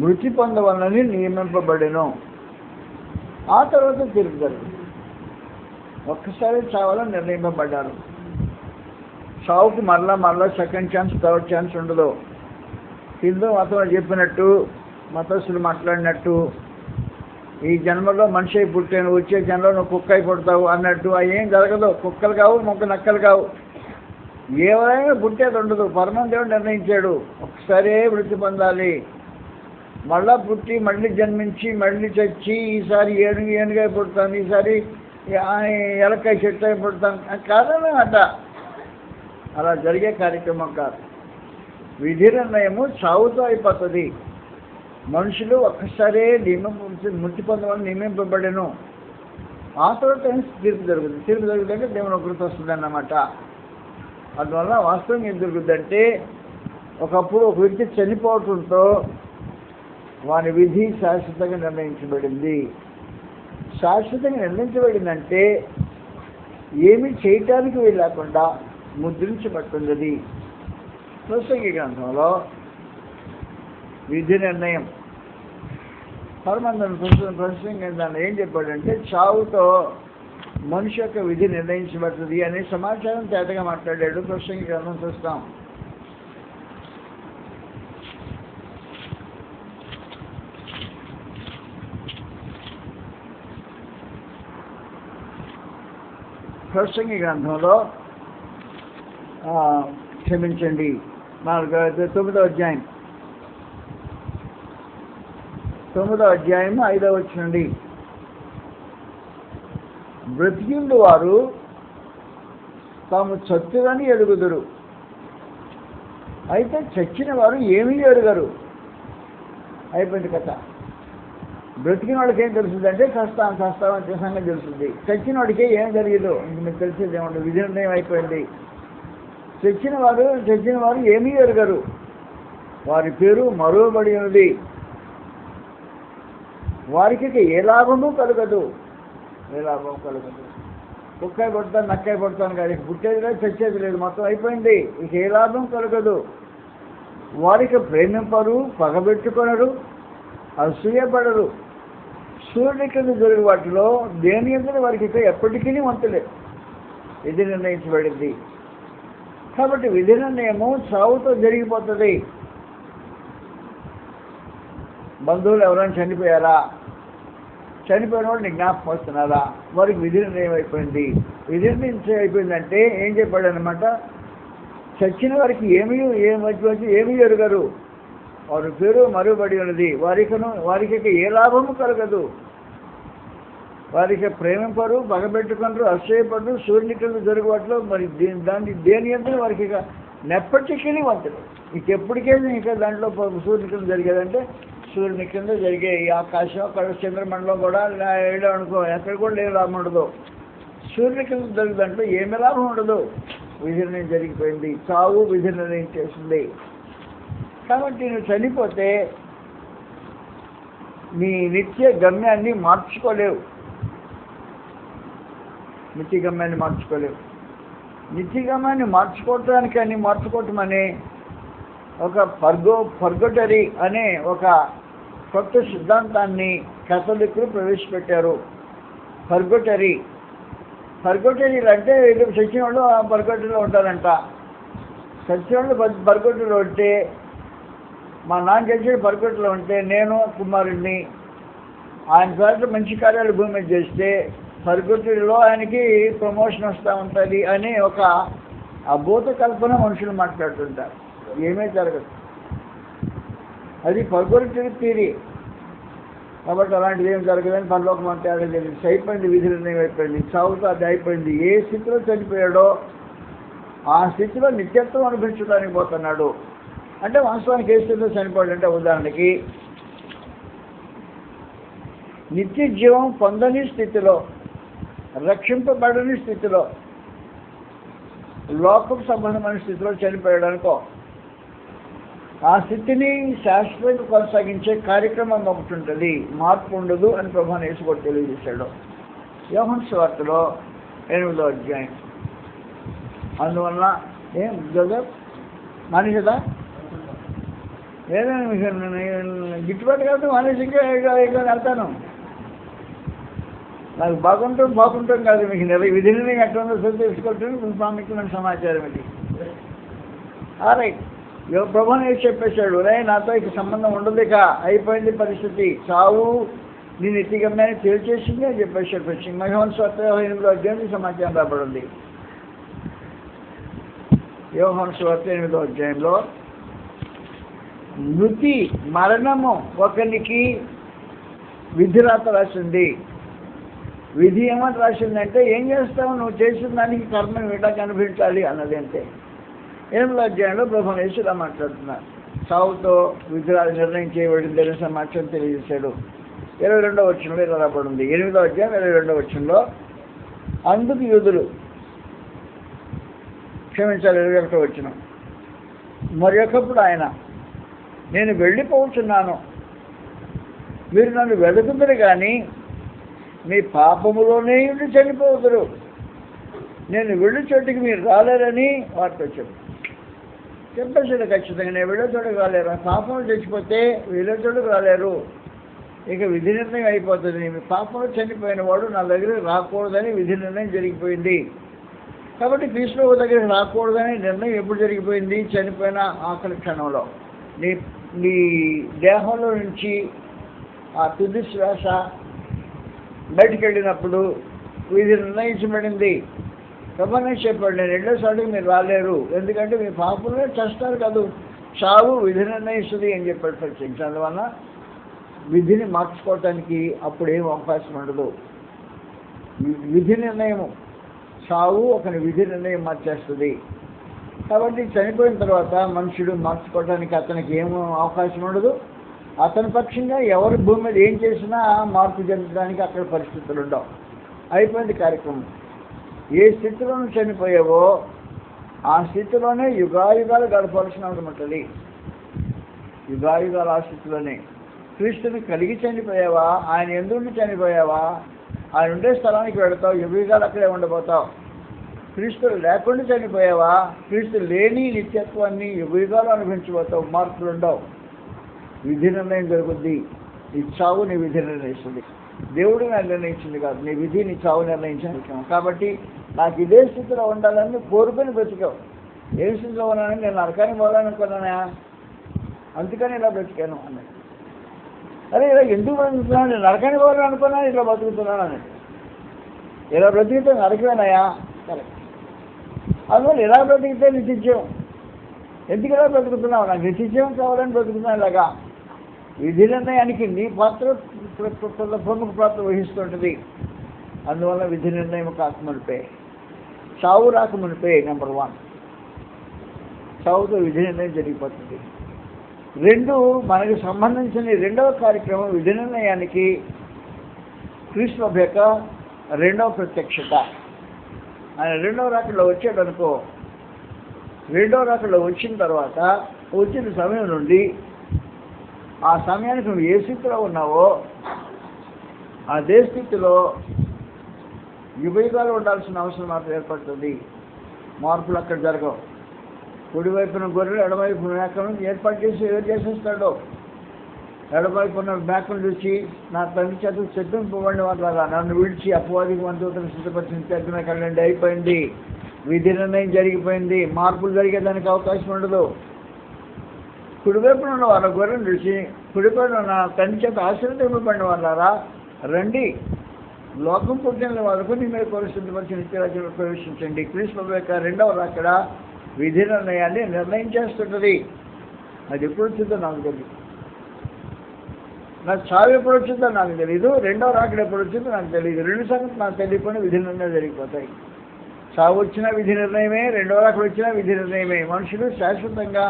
మృతి పొందవాలని నియమింపబడెను, ఆ తర్వాత తిరుగుతారు. ఒక్కసారి చావాలని నిర్ణయింపబడ్డారు. చావుకు మరలా సెకండ్ ఛాన్స్, థర్డ్ ఛాన్స్ ఉండదు. హిందూ మతంలో చెప్పినట్టు, మతస్థులు మాట్లాడినట్టు ఈ జన్మలో మనిషి అయి పుట్టాను, వచ్చే జన్మలో నువ్వు కుక్క అయి పుడతావు అన్నట్టు అవి ఏం జరగదు. కుక్కలు కావు, నక్కలు కావు, ఏమైనా పుట్టేది ఉండదు. పరమదేవుడు నిర్ణయించాడు ఒకసారే వృత్తి పొందాలి. మళ్ళా పుట్టి మళ్ళీ జన్మించి మళ్ళీ చచ్చి ఈసారి ఏనుగా పుడతాను, ఈసారి ఎలకాయ చెట్టు అయి పుడతాను కాదని అట. అలా జరిగే కార్యక్రమం కాదు. విధి నిర్ణయము చావుతో అయిపోతుంది. మనుషులు ఒక్కసారే మృతి పొందమని నియమింపబడను. ఆ తర్వాత తీర్పు జరుగుతుంది. తీర్పు జరుగుతుందంటే దేవుని ఒకరితో వస్తుంది అన్నమాట. అందువల్ల వాస్తవం ఏం జరుగుతుందంటే, ఒకప్పుడు ఒక వ్యక్తి చనిపోవటంతో వాని విధి శాశ్వతంగా నిర్ణయించబడింది. శాశ్వతంగా నిర్ణయించబడిందంటే ఏమీ చేయటానికి వీలు లేకుండా ముద్రించబడుతుంది. ప్రసంగి గ్రంథంలో విధి నిర్ణయం పరమందరం ప్రసంగి గ్రంథంలో ఏం చెప్పాడంటే, చావుతో మనిషి యొక్క విధి నిర్ణయించబడుతుంది అనే సమాచారం తేటగా మాట్లాడాడు. ప్రసంగి గ్రంథం చూస్తాం. ప్రసంగి గ్రంథంలో క్షమించండి 9వ అధ్యాయం 5వ వచనం. బ్రతికిండు వారు తాము చచ్చుదని ఎరుగుదురు, అయితే చచ్చిన వారు ఏమీ ఎరుగరు. అయిపోయింది కథ. బ్రతికిన వాడికి ఏం తెలుస్తుందంటే చస్తామని సంగతి తెలుస్తుంది. చచ్చిన వాడికి ఏం జరిగదు ఇంక మీకు తెలిసేది ఏమంటే విధి నిర్ణయం అయిపోయింది. చచ్చిన వారు ఏమీ ఎరుగరు, వారి పేరు మరువబడి ఉన్నది, వారికి ఏ లాభము కలగదు. కుక్కాయ పడతాను, నక్కాయ పడతాను కానీ పుట్టేది లేదు, చచ్చేది లేదు, మొత్తం అయిపోయింది. ఇక ఏ లాభం కలగదు. వారికి ప్రేమింపరు, పగబెట్టుకొనరు, అసూయపడరు. సూర్యుడి కింద జరిగే వాటిలో దేని ఎందుకు వారికి ఇక ఎప్పటికీ వంతులేదు. విధి నిర్ణయించబడింది. కాబట్టి విధి నిర్ణయము చావుతో జరిగిపోతుంది. బంధువులు ఎవరైనా చనిపోయారా, చనిపోయిన వాళ్ళు నీ జ్ఞాపకం వస్తున్నారా, వారికి విధి నిర్ణయం అయిపోయింది. విధి నిర్ణయం అయిపోయిందంటే ఏం చెప్పాడు అనమాట, చచ్చిన వారికి ఏమీ ఎరుగరు, వారి పేరు మరువబడి ఉన్నది, వారికి ఏ లాభము కలగదు. వారికి ప్రేమింపరు, పగబెట్టుకుంటారు, అసూయపడరు. సూర్యుని కింద జరుగుబాటులో మరి దేని ఎందుకు వారికి ఇక నెప్పటికీ వంతులు. ఇంకెప్పటికైనా ఇంకా దాంట్లో సూర్యుని కింద జరిగేదంటే సూర్యుని కింద జరిగే ఈ ఆకాశం, అక్కడ చంద్రమండలం కూడా వెళ్ళాం అనుకో, ఎక్కడ కూడా ఏం లాభం ఉండదు. సూర్యుని కింద జరిగే దాంట్లో ఏమి లాభం ఉండదు. విధి నిర్ణయం జరిగిపోయింది. చావు విధి నిర్ణయం చేసింది. కాబట్టి నువ్వు చనిపోతే నీ నిత్య గమ్యాన్ని మార్చుకోలేవు. నిత్య గమ్యాన్ని మార్చుకోవటం అనే ఒక పర్గోటరీ అనే ఒక కొత్త సిద్ధాంతాన్ని కథలికులు ప్రవేశపెట్టారు. పర్గోటరీలు అంటే వీళ్ళు చచ్చిన వాళ్ళు ఆ పర్గోటరీలో ఉంటారంట. చచ్చిన వాళ్ళు పర్గోటరీలో ఉంటే, మా నాన్న చచ్చిన పర్గోటరీలో ఉంటే నేను కుమారుడిని ఆయన పేరుతో మంచి కార్యాలు భూమి మీద చేస్తే పర్గోటరీలో ఆయనకి ప్రమోషన్ వస్తూ ఉంటుంది అని ఒక అభూత కల్పన మనుషులు మాట్లాడుతుంటారు. ఏమీ జరగదు. అది పర్గోటరీ థియరీ. కాబట్టి అలాంటిది ఏం జరగదని పరలోకం అంటే అదే తెలియదు. అయిపోయింది, విధి నిర్ణయం అయిపోయింది. చావుతో అది అయిపోయింది. ఏ స్థితిలో చనిపోయాడో ఆ స్థితిలో నిత్యత్వం అనిపించడానికి పోతున్నాడు. అంటే వాస్తవానికి ఏ స్థితిలో చనిపోయాడంటే, ఉదాహరణకి నిత్య జీవం పొందని స్థితిలో, రక్షింపబడని స్థితిలో, లోకం సంబంధమైన స్థితిలో చనిపోయాడు అనుకో, ఆ స్థితిని శాశ్వతంగా కొనసాగించే కార్యక్రమం ఒకటి ఉంటుంది. మార్పు ఉండదు అని ప్రభువుని యేసు కూడా తెలియజేశాడు యోహాను సువార్తలో 8వ అధ్యాయం. అందువల్ల ఏం జోసెఫ్ మానేసేదా? ఏదైనా మీకు గిట్టుబాటు కాదు, మానేసి ఇంకా వెళ్తాను. నాకు బాగుంటాం కాదు. మీకు విధి నిర్ణయం ఎట్లా ఉందో తెలుసుకోవటం ప్రాముఖ్యమైన సమాచారం ఇది. రైట్, ప్రభువుని చెప్పేశాడు, రే నాతో ఇక సంబంధం ఉండదు, ఇక అయిపోయింది పరిస్థితి. చావు నేను ఎత్తిగమ్మాన్ని తేల్చేసింది అని చెప్పేసి వచ్చింది. యోహాను సువార్త 8వ అధ్యాయం సమాచారం రాబడింది. యోహాను సువార్త 8వ అధ్యాయంలో మృతి మరణము ఒకరికి విధి రాత రాసింది. విధి ఏమని రాసిందంటే ఏం చేస్తావు, నువ్వు చేసిన దానికి కర్మను వీళ్ళకి అనుభవించాలి అన్నది. అంతే 8వ అధ్యాయంలో ప్రభువు యేసు ఇలా మాట్లాడుతున్నారు. సావుతో విధి నిర్ణయం చేయబడింది అనే సమాచారం తెలియజేశాడు. 22వ వచనంలో ఇలా రాబడింది. 8వ అధ్యాయం 22వ వచనంలో అందుకు యూదులు, క్షమించాలి 21వ వచనం, మరి ఒకప్పుడు ఆయన, నేను వెళ్ళిపోతున్నాను, మీరు నన్ను వెతుకుతారు కానీ మీ పాపములోనే ఉండి చనిపోతురు, నేను వెళ్ళే చోటికి మీరు రాలేరని వారితో చెప్పేసాడు. ఖచ్చితంగా నేను వెళ్ళే చోటుకు రాలేరు, పాపంలో చచ్చిపోతే వెళ్ళే చోటుకు రాలేరు, ఇక విధి నిర్ణయం అయిపోతుంది. మీ పాపంలో చనిపోయిన వాడు నా దగ్గరికి రాకూడదని విధి నిర్ణయం జరిగిపోయింది. కాబట్టి క్రీస్తు దగ్గరికి రాకూడదని నిర్ణయం ఎప్పుడు జరిగిపోయింది? చనిపోయిన ఆఖరి క్షణంలో. నీ నీ దేహంలో నుంచి ఆ తుది శ్వాస బయటికి వెళ్ళినప్పుడు విధి నిర్ణయించబడింది. ప్రభానే చెప్పాడు, నేను రెండోసారికి మీరు రాలేరు, ఎందుకంటే మీ పాపంలో చేస్తారు కాదు, చావు విధి నిర్ణయిస్తుంది అని చెప్పాడు ప్రత్యేకించి. అందువల్ల విధిని మార్చుకోవటానికి అప్పుడు ఏం అవకాశం ఉండదు. విధి నిర్ణయం, చావు ఒకని విధి నిర్ణయం మార్చేస్తుంది. కాబట్టి చనిపోయిన తర్వాత మనుషుడు మార్చుకోవడానికి అతనికి ఏం అవకాశం ఉండదు. అతని పక్షంగా ఎవరి భూమి మీద ఏం చేసినా మార్పు చెందడానికి అక్కడ పరిస్థితులు ఉండవు. అయిపోయింది కార్యక్రమం. ఏ స్థితిలో చనిపోయావో ఆ స్థితిలోనే యుగాయుగాలు గడపాల్సిన అవసరం ఉంటుంది. యుగాయుగాలు ఆ స్థితిలోనే. క్రీస్తుని కలిగి చనిపోయావా, ఆయన ఎందుకు చనిపోయావా, ఆయన ఉండే స్థలానికి వెళతావు, యుగాయుగాలు అక్కడే ఉండబోతావు. క్రీస్తులు లేకుండా చనిపోయావా, క్రీస్తు లేని నిత్యత్వాన్ని యుగాయుగాలు అనుభవించబోతావు, మార్పులు ఉండవు. విధి నిర్ణయం జరుగుద్ది. నీ చావు నీ విధి నిర్ణయిస్తుంది. దేవుడు నాకు నిర్ణయించింది కాదు, నీ విధి నీ చావు నిర్ణయించాను. కాబట్టి నాకు ఇదే స్థితిలో ఉండాలని కోరుకొని బ్రతికావు. ఏ స్థితిలో ఉన్నానని నేను నరకానికి పోవాలనుకున్నానా, అందుకని ఇలా బ్రతికాను అన్నది. అరే ఇలా ఎందుకు బ్రతుకుతున్నాను, నేను నరకానికి పోవాలనుకున్నాను, ఇట్లా బతుకుతున్నాను అని. ఇలా బ్రతికితే నరకమేనాయా? కరెక్ట్. అందువల్ల ఇలా బ్రతికితే నిత్యం. ఎందుకు ఇలా బ్రతుకుతున్నావు? నాకు నిత్యం కావాలని బ్రతుకుతున్నాను. ఇలాగా విధి నిర్ణయానికి నీ పాత్ర ప్రముఖ పాత్ర వహిస్తుంటుంది. అందువల్ల విధి నిర్ణయం కాకమునిపే, చావు రాకమునిపే నెంబర్ 1 చావుతో విధి నిర్ణయం జరిగిపోతుంది. 2 మనకు సంబంధించిన రెండవ కార్యక్రమం విధి నిర్ణయానికి క్రీస్తు యొక్క రెండవ ప్రత్యక్షత. ఆయన రెండవ రాకడలో వచ్చాడు అనుకో. రెండవ రాకడలో వచ్చిన తర్వాత వచ్చిన సమయం నుండి ఆ సమయానికి నువ్వు ఏ స్థితిలో ఉన్నావో అదే స్థితిలో యుగయుగాలు ఉండాల్సిన అవసరం మాత్రం ఏర్పడుతుంది. మార్పులు అక్కడ జరగవు. కుడివైపున గొర్రెలు ఎడమవైపున మేకలను ఏర్పాటు చేసి ఎవరు చేసేస్తాడో, ఎడమవైపున మేకను చూసి నా తండ్రి చేత చెప్పింపబడిన వాళ్ళ నన్ను విడిచి అపవాదికి వంతులను సిద్ధపరిచిన తెద్దున కళ్ళండి. అయిపోయింది, విధి నిర్ణయం జరిగిపోయింది. మార్పులు జరిగేదానికి అవకాశం ఉండదు. కుడివైపున ఉన్న వాళ్ళ గొర్రెను చూసి కుడిపైన నా తండ్రి చేత ఆశీర్వదింపబడిన వాళ్ళారా రండి, లోకం పుట్టిన వాళ్ళకు నీ మీద పరిశుద్ధపరిచి నిత్యరాజ్యంలో ప్రవేశించండి. క్రీస్తు యొక్క రెండవ రాకడ విధి నిర్ణయాన్ని నిర్ణయం చేస్తుంటుంది. అది ఎప్పుడు వచ్చిందో నాకు తెలియదు, నాకు చావు ఎప్పుడు వచ్చిందో నాకు తెలియదు, రెండవ రాకడ ఎప్పుడు వచ్చిందో నాకు తెలియదు. 2 సంగతులు నాకు తెలియకుండా విధి నిర్ణయాలు జరిగిపోతాయి. చావు వచ్చినా విధి నిర్ణయమే, రెండవ రాకడ వచ్చినా విధి నిర్ణయమే. మనుషులు శాశ్వతంగా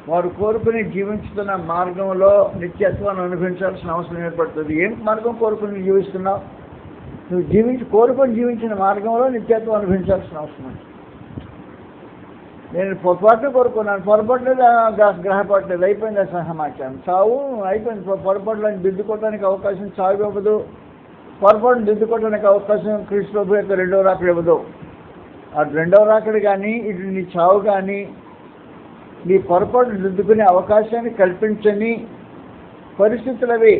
వారు కోరుకుని జీవించుతున్న మార్గంలో నిత్యత్వాన్ని అనుభవించాల్సిన అవసరం ఏర్పడుతుంది. ఏం మార్గం కోరుకుని జీవిస్తున్నావు? నువ్వు కోరుకొని జీవించిన మార్గంలో నిత్యత్వం అనుభవించాల్సిన అవసరం ఉంది. నేను పొరపాటును కోరుకున్నాను, పొరపాట్లేదు, గ్రహపడలేదు, అయిపోయింది సమాచారం. చావు అయిపోయింది. పొరపాటులో దిద్దుకోవడానికి అవకాశం చావు ఇవ్వదు. పొరపాటును దిద్దుకోవడానికి అవకాశం క్రీస్తు యొక్క రెండవ రాకడ ఇవ్వదు. అటు రెండవ రాకడ కానీ ఇటు నీ చావు కానీ నీ పొరపాటు దిద్దుకునే అవకాశాన్ని కల్పించని పరిస్థితులు అవి.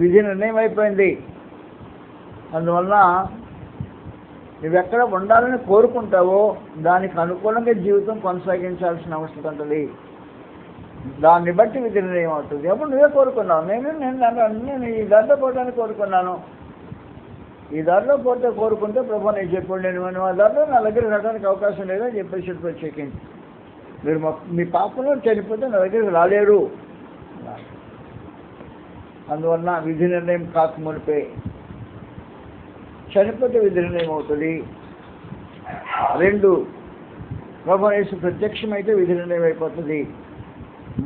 విధి నిర్ణయం అయిపోయింది. అందువల్ల నువ్వెక్కడ ఉండాలని కోరుకుంటావో దానికి అనుకూలంగా జీవితం కొనసాగించాల్సిన అవసరం ఉంటుంది. దాన్ని బట్టి విధి నిర్ణయం అవుతుంది. అప్పుడు నువ్వే కోరుకున్నావు, నేను ఈ దారిలో పోవడానికి కోరుకున్నాను, ఈ దారిలో పోతే కోరుకుంటే ప్రభు నేను చెప్పాడు, నేను ఆ దారిలో నా దగ్గర రావడానికి అవకాశం లేదని చెప్పేసి ప్రత్యేకించి మీరు మీ పాపంలో చనిపోతే నా దగ్గరికి రాలేరు. అందువలన విధి నిర్ణయం కాకమునిపే చనిపోతే విధి నిర్ణయం అవుతుంది. 2, ప్రభు యేసు ప్రత్యక్షమైతే విధి నిర్ణయం అయిపోతుంది.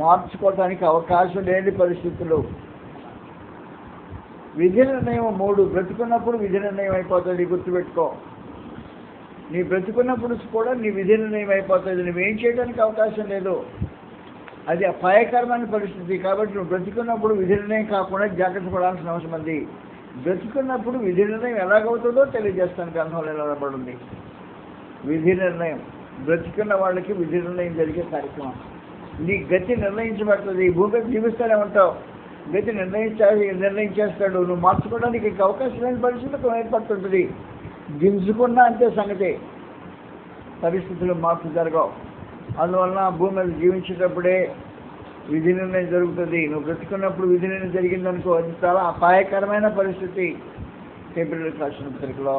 మార్చుకోవడానికి అవకాశం లేని పరిస్థితులు. విధి నిర్ణయం 3, బ్రతుకున్నప్పుడు విధి నిర్ణయం అయిపోతుంది. గుర్తుపెట్టుకో, నీ బ్రతుకున్నప్పుడు కూడా నీ విధి నిర్ణయం అయిపోతుంది. నువ్వేం చేయడానికి అవకాశం లేదు. అది అపాయకరమైన పరిస్థితి. కాబట్టి నువ్వు బ్రతుకున్నప్పుడు విధి నిర్ణయం కాకుండా జాగ్రత్త పడాల్సిన అవసరం ఉంది. బ్రతుకున్నప్పుడు విధి నిర్ణయం ఎలాగవుతుందో తెలియజేస్తాను. గ్రంథంలో నిలబడింది విధి నిర్ణయం. బ్రతుకున్న వాళ్ళకి విధి నిర్ణయం జరిగే కార్యక్రమం. నీ గతి నిర్ణయించబడుతుంది. ఈ భూమి జీవిస్తూనే ఉంటావు, గతి నిర్ణయించేస్తాడు. నువ్వు మార్చుకోవడానికి ఇంకా అవకాశం లేని పరిస్థితులు ఏర్పడుతుంటుంది. గింజుకున్నా అంతే సంగతి, పరిస్థితులు మార్పు జరగవు. అందువలన భూమి మీద జీవించేటప్పుడే విధి నిర్ణయం జరుగుతుంది. నువ్వు బ్రతుకున్నప్పుడు విధి నిర్ణయం జరిగిందనుకో, అది చాలా అపాయకరమైన పరిస్థితి. హెబ్రీయులకు రాసిన పత్రికలో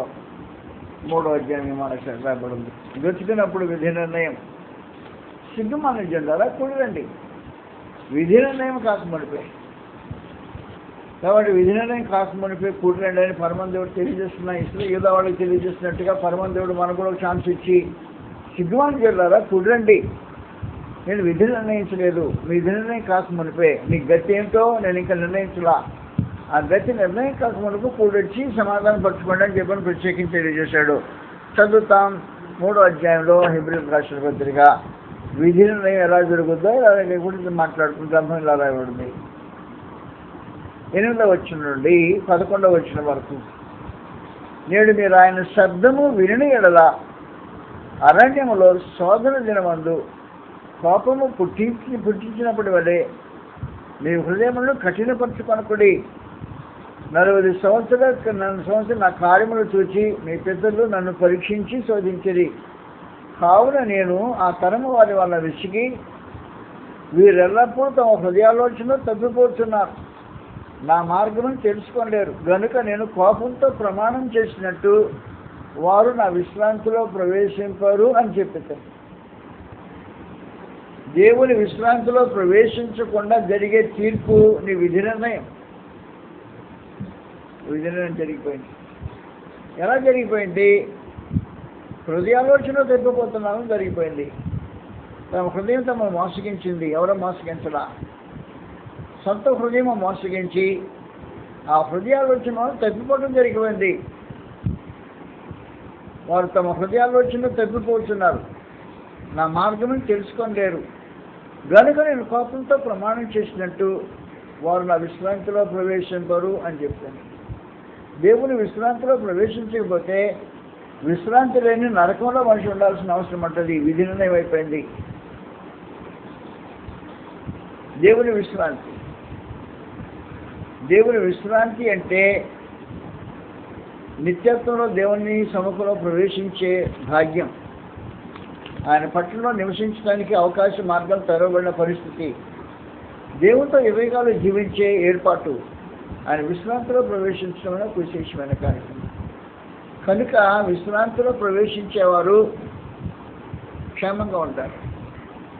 3వ అధ్యాయం మనకు రాయబడింది. బ్రతుకున్నప్పుడు విధి నిర్ణయం. సిగ్గుమాన జెండారా కూడరండి, విధి నిర్ణయం కాకమునిపే. కాబట్టి విధి నిర్ణయం కాకమునిపే కూడరండి అని పరమదేవుడు తెలియజేస్తున్నా. యూదా వాళ్ళకి తెలియజేస్తున్నట్టుగా పరమదేవుడు మనకు కూడా ఛాన్స్ ఇచ్చి, సిగ్గుమాన జెండారా కూడరండి, నేను విధి నిర్ణయించలేదు, మీ విధి నిర్ణయం కాకమునిపే నీ గతి ఏమిటో నేను ఇంకా నిర్ణయించలా. ఆ గతి నిర్ణయం కాకమునుపు కూడొచ్చి సమాధానం పరచుకోండి అని చెప్పని ప్రత్యేకించి తెలియజేశాడు. చదువుతాం 3వ అధ్యాయంలో హెబ్రీయులకు రాసిన పత్రిక. విధి నిర్ణయం ఎలా జరుగుతుందో దాని గురించి మాట్లాడుకుని గ్రంథం ఇలా రాయబడింది. 8వ వచనం నుండి 11వ వచనం వరకు. నేడు మీరు ఆయన శబ్దము విని ఎడల అరణ్యములో శోధన దినమందు కోపము పుట్టించినప్పటి వలె మీ హృదయములను కఠినపరచుకొనకుడి. 40 సంవత్సరాలు నా కార్యములు చూచి మీ పెద్దలు నన్ను పరీక్షించి శోధించిరి. కావున నేను ఆ తరము వారి వల్ల విసిగి వీరెల్లప్పుడూ తమ హృదయాలోచనలో తప్పిపోతున్నారు, నా మార్గమును తెలుసుకోలేరు. గనుక నేను కోపంతో ప్రమాణం చేసినట్టు వారు నా విశ్రాంతిలో ప్రవేశింపరు అని చెప్పారు. దేవుని విశ్రాంతిలో ప్రవేశించకుండా జరిగే తీర్పు నీ విధి నిర్ణయం. విధి నిర్ణయం జరిగిపోయింది. ఎలా జరిగిపోయింది? హృదయాలోచన తప్పిపోతున్నాను జరిగిపోయింది. తమ హృదయం తమ మోసగించింది. ఎవరో మోసగించడా, సొంత హృదయం మోసగించి ఆ హృదయాలోచన తప్పిపోవడం జరిగిపోయింది. వారు తమ హృదయాలోచన తప్పిపోతున్నారు, నా మార్గం తెలుసుకోలేరు. గనుక నేను కోపంతో ప్రమాణం చేసినట్టు వారు నా విశ్రాంతిలో ప్రవేశింపరు అని చెప్పాను. దేవుని విశ్రాంతిలో ప్రవేశించకపోతే విశ్రాంతి లేని నరకంలో మనిషి ఉండాల్సిన అవసరం ఉంటుంది. విధి నిర్ణయం అయిపోయింది. దేవుని విశ్రాంతి అంటే నిత్యత్వంలో దేవుని సముఖంలో ప్రవేశించే భాగ్యం. ఆయన పట్టణంలో నివసించడానికి అవకాశ మార్గాలు తెరవబడిన పరిస్థితి. దేవునితో వివేకాలు జీవించే ఏర్పాటు. ఆయన విశ్రాంతిలో ప్రవేశించడం అనేది విశేషమైన కార్యక్రమం. కనుక విశ్రాంతిలో ప్రవేశించేవారు క్షేమంగా ఉంటారు.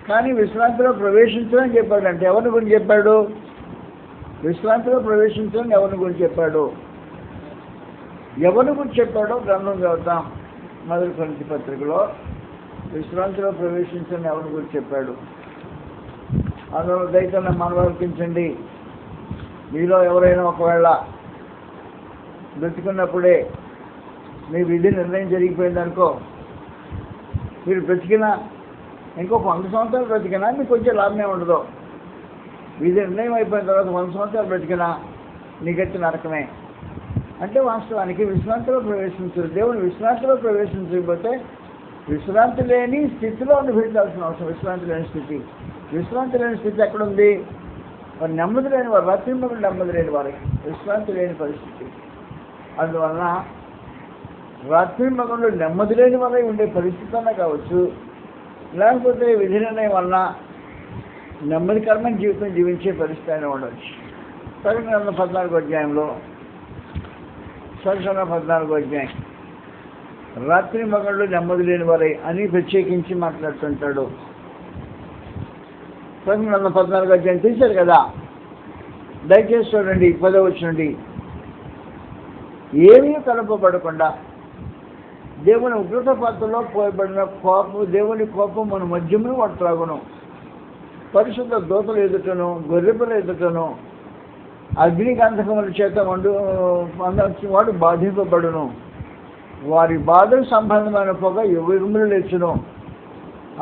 కానీ విశ్రాంతిలో ప్రవేశించడం చెప్పాడంటే ఎవరిని గురించి చెప్పాడు? విశ్రాంతిలో ప్రవేశించడం ఎవరిని గురించి చెప్పాడు? ఎవరి గురించి చెప్పాడో గ్రంథం చదువుతాం. 1 కొరింథీ పత్రికలో విశ్రాంతిలో ప్రవేశించడం ఎవరి గురించి చెప్పాడు? అందులో దయచేసి మనవర్తించండి. మీలో ఎవరైనా ఒకవేళ బ్రతికున్నప్పుడే మీ విధి నిర్ణయం జరిగిపోయిందనుకో, మీరు బ్రతికినా ఇంకొక 100 సంవత్సరాలు బ్రతికినా మీకు వచ్చే లాభమే ఉండదు. విధి నిర్ణయం అయిపోయిన తర్వాత 100 సంవత్సరాలు బ్రతికినా నీకెత్తి నరకమే. అంటే వాస్తవానికి విశ్రాంతిలో ప్రవేశించరు. దేవుని విశ్రాంతిలో ప్రవేశించకపోతే విశ్రాంతి లేని స్థితిలో అనుభవించాల్సిన అవసరం. విశ్రాంతి లేని స్థితి ఎక్కడుంది? వారు నెమ్మది లేని వారు, రాత్రింబగలు నెమ్మది లేని వారికి విశ్రాంతి లేని పరిస్థితి. అందువలన రాత్రింబగలు నెమ్మది లేని వారై ఉండే పరిస్థితి అన్నా కావచ్చు, లేకపోతే విధి నిర్ణయం వలన నెమ్మదికరమైన జీవితం జీవించే పరిస్థితి అయినా ఉండవచ్చు. ప్రకటన 14వ అధ్యాయంలో ప్రకటన 14వ అధ్యాయం రాత్రి మగళ్ళు నెమ్మది లేని వారై అని ప్రత్యేకించి మాట్లాడుతుంటాడు. ప్రకటన 14వ అధ్యాయం తీశారు కదా, దయచేసి చూడండి. 10వ వచనం నుండి ఏమీ కలపబడకుండా దేవుని ఉగ్రత పాత్రలో పోయబడిన కోపం, దేవుని కోపం మన మధ్యమును వాడు త్రాగును. పరిశుద్ధ దూతల ఎదుటను గొర్రెపిల్ల ఎదుటను అగ్నిగంధకముల చేత వాడు బాధింపబడును. వారి బాధకు సంబంధమైన పొగ యుగములు లేచును.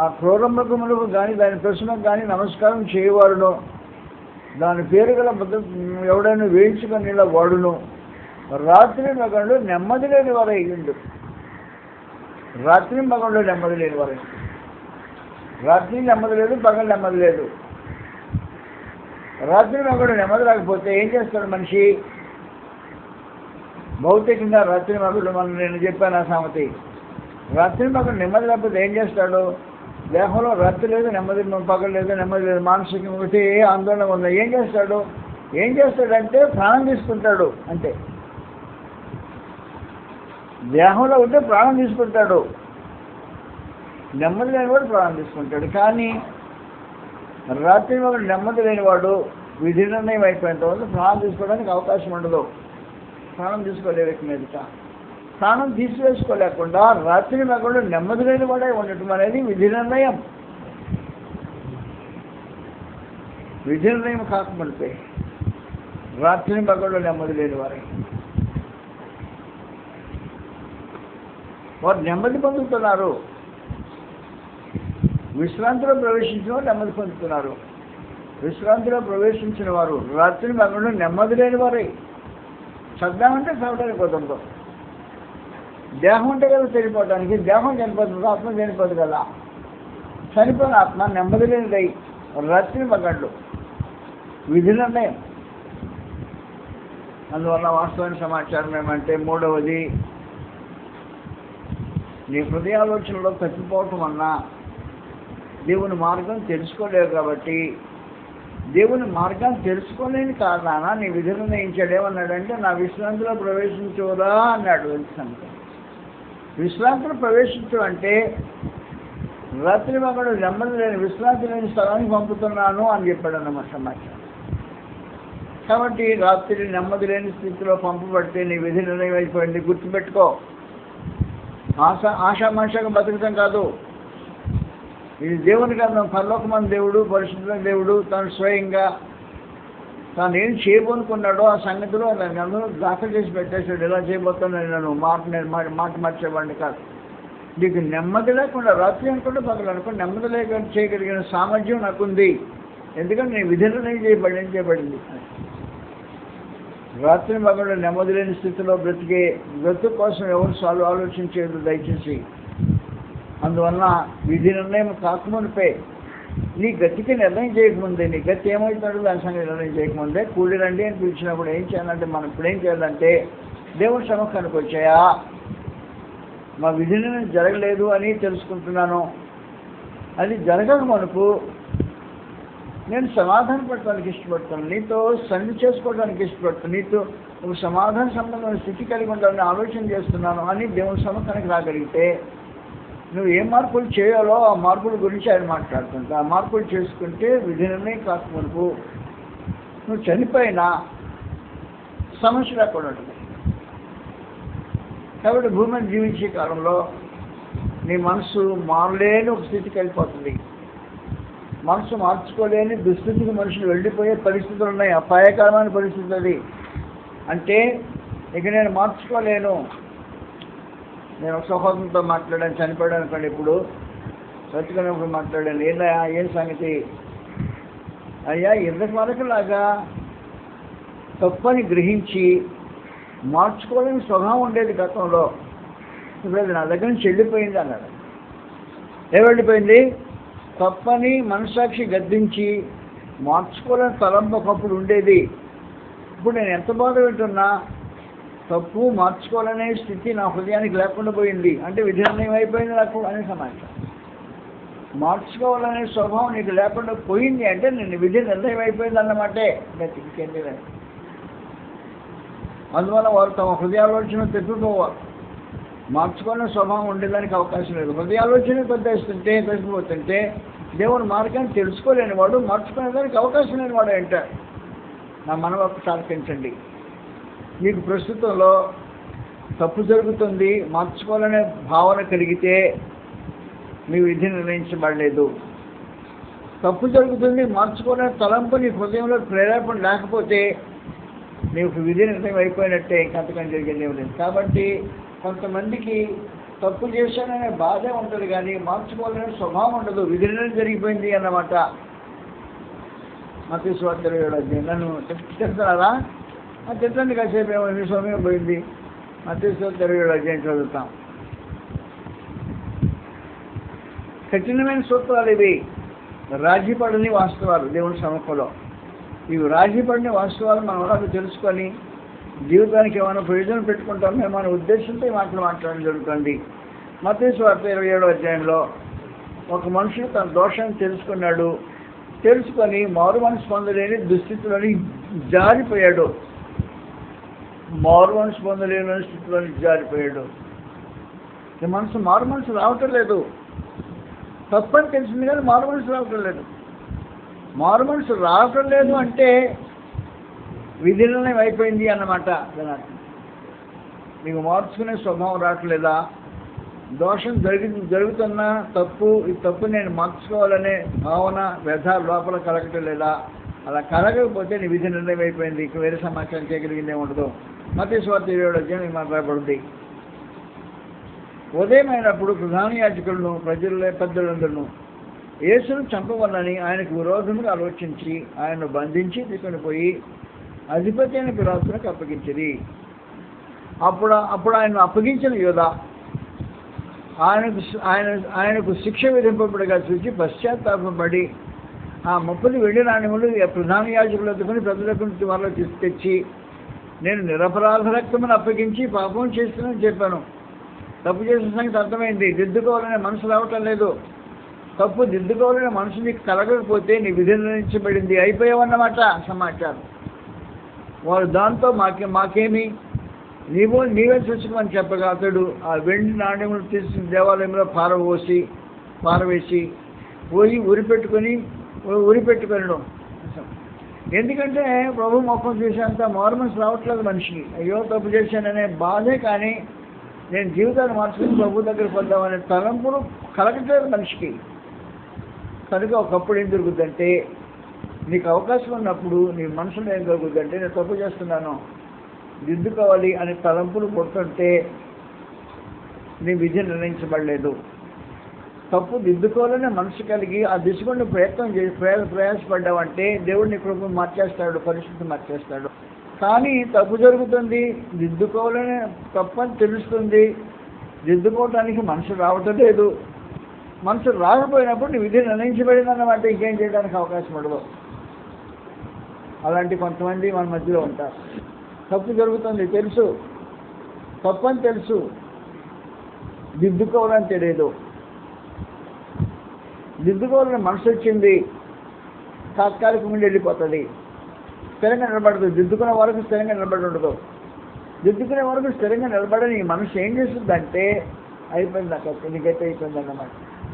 ఆ క్రూర మృగములకు కానీ దాని ప్రశ్నకు కానీ నమస్కారం చేయవారును, దాని పేరు గల ఎవడైనా వేయించుకొని ఇలా వాడును. రాత్రి మగళ్ళు నెమ్మది లేని వారు అయ్యిండు. రాత్రి మగళ్ళు నెమ్మది లేని వారు. రాత్రి నెమ్మది లేదు, పగలు నెమ్మది లేదు. రాత్రి మగడు నెమ్మది రాకపోతే ఏం చేస్తాడు మనిషి? భౌతికంగా రాత్రి మగడు నేను చెప్పాను ఆ సామెతి. రాత్రి మగడు నెమ్మది రాకపోతే ఏం చేస్తాడు? దేహంలో రాత్రి లేదు, నెమ్మది పగలు లేదు, నెమ్మది లేదు, మానసికంగా ఒకటి ఆందోళన ఉంది. ఏం చేస్తాడంటే ప్రాణం తీసుకుంటాడు. అంతే, దేహంలో ఉంటే ప్రాణం తీసుకుంటాడు. నెమ్మది లేనివాడు ప్రాణం తీసుకుంటాడు. కానీ రాత్రి మగడు నెమ్మది లేనివాడు విధి నిర్ణయం అయిపోయిన తర్వాత ప్రాణం తీసుకోవడానికి అవకాశం ఉండదు. ప్రాణం తీసుకోలే వ్యక్తి మీదట ప్రాణం తీసివేసుకోలేకుండా రాత్రి మగడు నెమ్మది లేనివాడే ఉండటం అనేది విధి నిర్ణయం. విధి నిర్ణయం కాకముందే రాత్రి మగడు నెమ్మది లేనివారే. వారు నెమ్మది పొందుతున్నారు. విశ్రాంతిలో ప్రవేశించిన వారు నెమ్మది పొందుతున్నారు. విశ్రాంతిలో ప్రవేశించిన వారు రాత్రి మగడు నెమ్మది లేని వారే. చద్దామంటే చదవడానికి పోతుందో, దేహం ఉంటే కదా చనిపోవడానికి. దేహం చనిపోతుంది, ఆత్మ చనిపోదు కదా. చనిపోయిన ఆత్మ నెమ్మది లేనిదై రాత్రి మగళ్ళు విధి నిర్ణయం. అందువల్ల వాస్తవానికి సమాచారం ఏమంటే, మూడవది, నీ హృదయాలోచనలో తప్పిపోవటం అన్నా దేవుని మార్గం తెలుసుకోలేవు. కాబట్టి దేవుని మార్గాన్ని తెలుసుకోలేని కారణాన నీ విధి నిర్ణయించాడు. ఏమన్నాడంటే, నా విశ్రాంతిలో ప్రవేశించురా అన్నాడు. విశ్రాంతిలో ప్రవేశించు అంటే రాత్రి మగడు నెమ్మది లేని విశ్రాంతి లేని స్థలానికి పంపుతున్నాను అని చెప్పాడు అన్నమాట సమాచారం. కాబట్టి రాత్రి నెమ్మది లేని స్థితిలో పంపబడితే నీ విధి నిర్ణయం అయిపోయింది. గుర్తుపెట్టుకో, ఆశామాషగా బతకటం కాదు. ఇది దేవుని గ్రంథం. పరలోకమైన దేవుడు, పరిశుద్ధమైన దేవుడు తాను స్వయంగా తాను ఏం చేయబోనుకున్నాడో ఆ సంగతిలో అందరూ దాఖలు చేసి పెట్టేశాడు. ఎలా చేయబోతున్నాను నేను మాట మార్చేవాడిని కాదు. నీకు నెమ్మది లేకుండా రాత్రి అనుకుంటే పగలు అనుకుంటే నెమ్మది లేకుండా చేయగలిగిన సామర్థ్యం నాకుంది. ఎందుకంటే నేను విధి నిర్ణయం చేయబడింది. రాత్రి మగళ్ళు నెమ్మది లేని స్థితిలో బ్రతుకు కోసం ఎవరు ఆలోచించేది దయచేసి. అందువల్ల విధి నిర్ణయం కాకమునిపే, నీ గతికి నిర్ణయం చేయకముందే, నీ గతి ఏమవుతాడో దాని సంగతి నిర్ణయం చేయకముందే కూలి రండి అని పిలిచినప్పుడు ఏం చేయాలంటే, మనం ఇప్పుడు ఏం చేయాలంటే, దేవుని సముఖానికి వచ్చాయా, మా విధి నిర్ణయం జరగలేదు అని తెలుసుకుంటున్నాను, అది జరగక మనకు నేను సమాధానం పడటానికి ఇష్టపడతాను, నీతో సంధి చేసుకోవడానికి ఇష్టపడతాను, నీతో ఒక సమాధాన సంబంధమైన స్థితి కలిగి ఉండాలని ఆలోచన చేస్తున్నాను అని దేవుని సముఖానికి రాగలిగితే, నువ్వు ఏ మార్పులు చేయాలో ఆ మార్పుల గురించి ఆయన మాట్లాడుతుంటా. ఆ మార్పులు చేసుకుంటే విధి నిర్ణయం కాకమునుపు నువ్వు చనిపోయినా సమస్య లేకుండా ఉంటుంది. కాబట్టి భూమిని జీవించే కాలంలో నీ మనసు మారలేని ఒక స్థితికి వెళ్ళిపోతుంది. మనసు మార్చుకోలేని దుస్థితికి మనుషులు వెళ్ళిపోయే పరిస్థితులు ఉన్నాయి. అపాయకరమైన పరిస్థితి అది. అంటే ఇక నేను మార్చుకోలేను. నేను ఒక సహోదరునితో మాట్లాడాను, చనిపోయాడు అనుకోండి. ఇప్పుడు బ్రతుకున్నప్పుడు మాట్లాడాను, ఏం సంగతి అయ్యా, ఇంతకు వరకులాగా తప్పని గ్రహించి మార్చుకోలేని స్వభావం ఉండేది గతంలో, ఇప్పుడు అది నా దగ్గర నుంచి వెళ్ళిపోయింది అన్నాడు. ఏం వెళ్ళిపోయింది? తప్పని మనస్సాక్షి గద్దించి మార్చుకోలేని తలంపు ఒకప్పుడు ఉండేది. ఇప్పుడు నేను ఎంత బాధ వింటున్నా, తప్పు మార్చుకోవాలనే స్థితి నా హృదయానికి లేకుండా పోయింది. అంటే విధి నిర్ణయం అయిపోయింది నాకు అనే సమాచారం. మార్చుకోవాలనే స్వభావం నీకు లేకుండా పోయింది అంటే నేను విధి నిర్ణయం అయిపోయింది అన్నమాటే. ఇంకేం లేదు. అందువల్ల వారు తమ హృదయాలోచన తిప్పుకోవాలి. మార్చుకునే స్వభావం ఉండేదానికి అవకాశం లేదు. హృదయాలోచన పెద్దేస్తుంటే తగ్గిపోతుంటే దేవుని మార్గాన్ని తెలుసుకోలేని వాడు, మార్చుకునేదానికి అవకాశం లేని వాడు అంటారు. నా మనవకు సాధించండి. మీకు ప్రస్తుతంలో తప్పు జరుగుతుంది, మార్చుకోవాలనే భావన కలిగితే మీ విధి నిర్ణయించబడలేదు. తప్పు జరుగుతుంది, మార్చుకోవాలనే తలంపు నీ హృదయంలో ప్రేరేపణ లేకపోతే నీకు విధి నిర్ణయం అయిపోయినట్టే, ఇంకంతకని జరిగింది ఏమి లేదు. కాబట్టి కొంతమందికి తప్పు చేశాననే బాధే ఉంటుంది కానీ మార్చుకోవాలనే స్వభావం ఉండదు. విధి నిర్ణయం జరిగిపోయింది అన్నమాట. మత్తయి సువార్త 27 నన్ను తిడతారా? తిట్టండి కాసేపు, ఏమో మీ సమయం పోయింది. మత్తయి సువార్త 27 చదువుతాం. కఠినమైన సూత్రాలు ఇవి, రాజీపడని వాస్తవాలు దేవుని సముఖంలో. ఇవి రాజీపడిన వాస్తవాలు మనం అలాగే తెలుసుకొని జీవితానికి ఏమైనా ప్రయోజనం పెట్టుకుంటామో మన ఉద్దేశంతో ఈ మాటలు మాట్లాడడం జరుగుతుంది. మత్తయి సువార్త 27 ఒక మనుషుడు తన దోషాన్ని తెలుసుకున్నాడు. తెలుసుకొని మారు మనసు పొందలేని దుస్థితిలోని జారిపోయాడు. మారు మనసు పొందలేని స్థితిలోని జారిపోయాడు. మారు మనసు రావటం లేదు. తప్పని తెలిసింది కానీ మారు మనసు రావటం లేదు. మారు మనసు రావటం లేదు అంటే విధి నిర్ణయం అయిపోయింది అన్నమాట. మీకు మార్చుకునే స్వభావం రావట్లేదా? దోషం జరుగుతున్న ఈ తప్పు నేను మార్చుకోవాలనే భావన వ్యధ లోపల కలగటం లేదా? అలా కలగకపోతే నీ విధి నిర్ణయం అయిపోయింది. ఇక వేరే సమాచారం చేయగలిగిందే ఉండదు. మత్తయి సువార్త 27 మాట్లాడబడింది. ఉదయమైనప్పుడు ప్రధాన యాజకులను పెద్దలందరూ యేసును చంపవలని ఆయనకు విరోధముగా ఆలోచించి ఆయన్ను బంధించి తీసుకొని పోయి అధిపతి అయిన పిలాతునకు అప్పగించింది. అప్పుడు ఆయన్ను అప్పగించిన యోధ ఆయనకు శిక్ష విధింపబడిగా చూసి పశ్చాత్తాపడి ఆ 30 వెండి నాణ్యములు ప్రధాన యాజకులు ఎత్తుకుని పెద్దలకు వారిలో తెచ్చి, నేను నిరపరాధ రక్తమును అప్పగించి పాపం చేస్తున్నానని చెప్పాను. తప్పు చేసిన సంగతి అర్థమైంది. దిద్దుకోవాలనే మనసు రావటం లేదు. తప్పు దిద్దుకోవాలనే మనసు నీకు కలగకపోతే నీ విధి నిర్ణయించబడింది, అయిపోయావన్నమాట సమాచారం. వారు దాంతో మాకేమి నీవే చూసుకోమని చెప్పగా అతడు ఆ వెండి నాణ్యములు తీసుకుని దేవాలయంలో పారవేసి పోయి ఉరిపెట్టుకొనడం. ఎందుకంటే ప్రభు మొక్కం చేసేంత మారుమనసు రావట్లేదు మనిషికి. అయ్యో తప్పు చేశాననే బాధే కానీ నేను జీవితాన్ని మార్చుకుని ప్రభు దగ్గర పొందామనే తలంపులు కలగట్లేదు మనిషికి. కనుక ఒకప్పుడు ఏం జరుగుతుందంటే, నీకు అవకాశం ఉన్నప్పుడు నీ మనసులో ఏం జరుగుతుందంటే, నేను తప్పు చేస్తున్నాను, దిద్దుకోవాలి అనే తలంపులు పుడుతుంటే నీ విధి నిర్ణయించబడలేదు. తప్పు దిద్దుకోవాలనే మనసు కలిగి ఆ దిశకుండా ప్రయత్నం చేసి ప్రయాసపడ్డావంటే దేవుడు నీ కృపను మార్చేస్తాడు, పరిస్థితి మార్చేస్తాడు. కానీ తప్పు జరుగుతుంది, దిద్దుకోవాలనే తప్పని తెలుస్తుంది, దిద్దుకోవడానికి మనసు రావటం లేదు. మనసు రాకపోయినప్పుడు నీ విధి నిర్ణయించబడిందన్నమాట. ఇంకేం చేయడానికి అవకాశం ఉండదు. అలాంటి కొంతమంది మన మధ్యలో ఉంటారు. తప్పు జరుగుతుంది తెలుసు, తప్పని తెలుసు, దిద్దుకోవాలని తెలియదు. దిద్దుకోవాలని మనసు వచ్చింది, తాత్కాలికంగా వెళ్ళిపోతుంది, స్థిరంగా నిలబడదు. దిద్దుకునే వరకు స్థిరంగా నిలబడి ఉండదు. దిద్దుకునే వరకు స్థిరంగా నిలబడని ఈ మనసు ఏం చేస్తుందంటే, అయిపోయింది నాకు, నీకైతే అయిపోయింది అన్నమాట.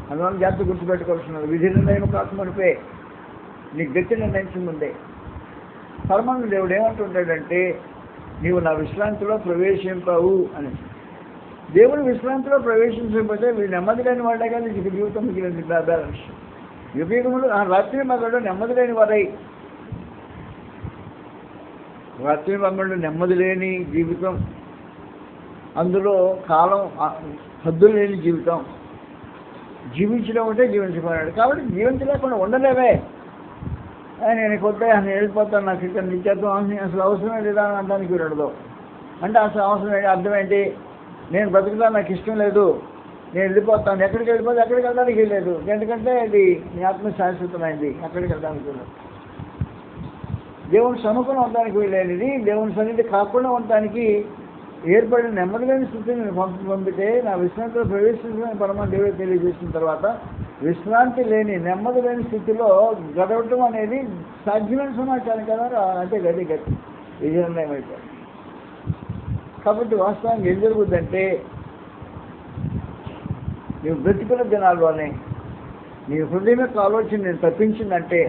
అందువల్ల జాగ్రత్త గుర్తుపెట్టుకోవాల్సినది, విధి నిర్ణయం కాకమునిపే నీకు గట్టి నిర్ణయించింది ఉందే. పరమానంద దేవుడు ఏమంటుంటాడంటే, నీవు నా విశ్రాంతిలో ప్రవేశింపవు అని. దేవుని విశ్రాంతిలో ప్రవేశించకపోతే వీళ్ళు నెమ్మది లేని వాడే కానీ నీకు జీవితం మిగిలింది బ్యాలెన్స్. యుగయుగములు రాత్రి మగళ్ళు నెమ్మది లేని వారై, రాత్రి మగళ్ళు నెమ్మది లేని జీవితం, అందులో కాలం హద్దులు లేని జీవితం. జీవించడం అంటే జీవించమన్నాడు. కాబట్టి జీవించలేకుండా ఉండలేవే. నేను కొద్దిగా వెళ్ళిపోతాను, నాకు ఇక్కడ నిత్యత్వం అసలు అవసరమే లేదా అనడానికి వినడదు. అంటే అసలు అవసరం ఏంటి, అర్థం ఏంటి, నేను బతుకుతా నాకు ఇష్టం లేదు, నేను వెళ్ళిపోతాను. ఎక్కడికి వెళ్ళిపోతే ఎక్కడికి వెళ్ళడానికి వెళ్ళలేదు. ఎందుకంటే అది నీ ఆత్మ శాశ్వతమైంది, ఎక్కడికి వెళ్ళడానికి వెళ్ళదు. దేవుని సముఖంలో ఉండడానికి వెళ్ళేది, దేవుని సన్నిధి కాకుండా ఉండడానికి ఏర్పడిన నెమ్మదిలేని స్థితిని నేను పంపితే నా విశ్రాంతిలో ప్రవేశించిన పరమ దేవుడు తెలియజేసిన తర్వాత విశ్రాంతి లేని నెమ్మది లేని స్థితిలో గడవటం అనేది సాధ్యమైన సమాచారం కదా. అంటే గది ఇది నిర్ణయం అయిపోయింది. కాబట్టి వాస్తవానికి ఏం జరుగుతుందంటే, నీవు బ్రతికున్న దినాల్లోనే నీ హృదయం యొక్క ఆలోచన నేను తప్పించిందంటే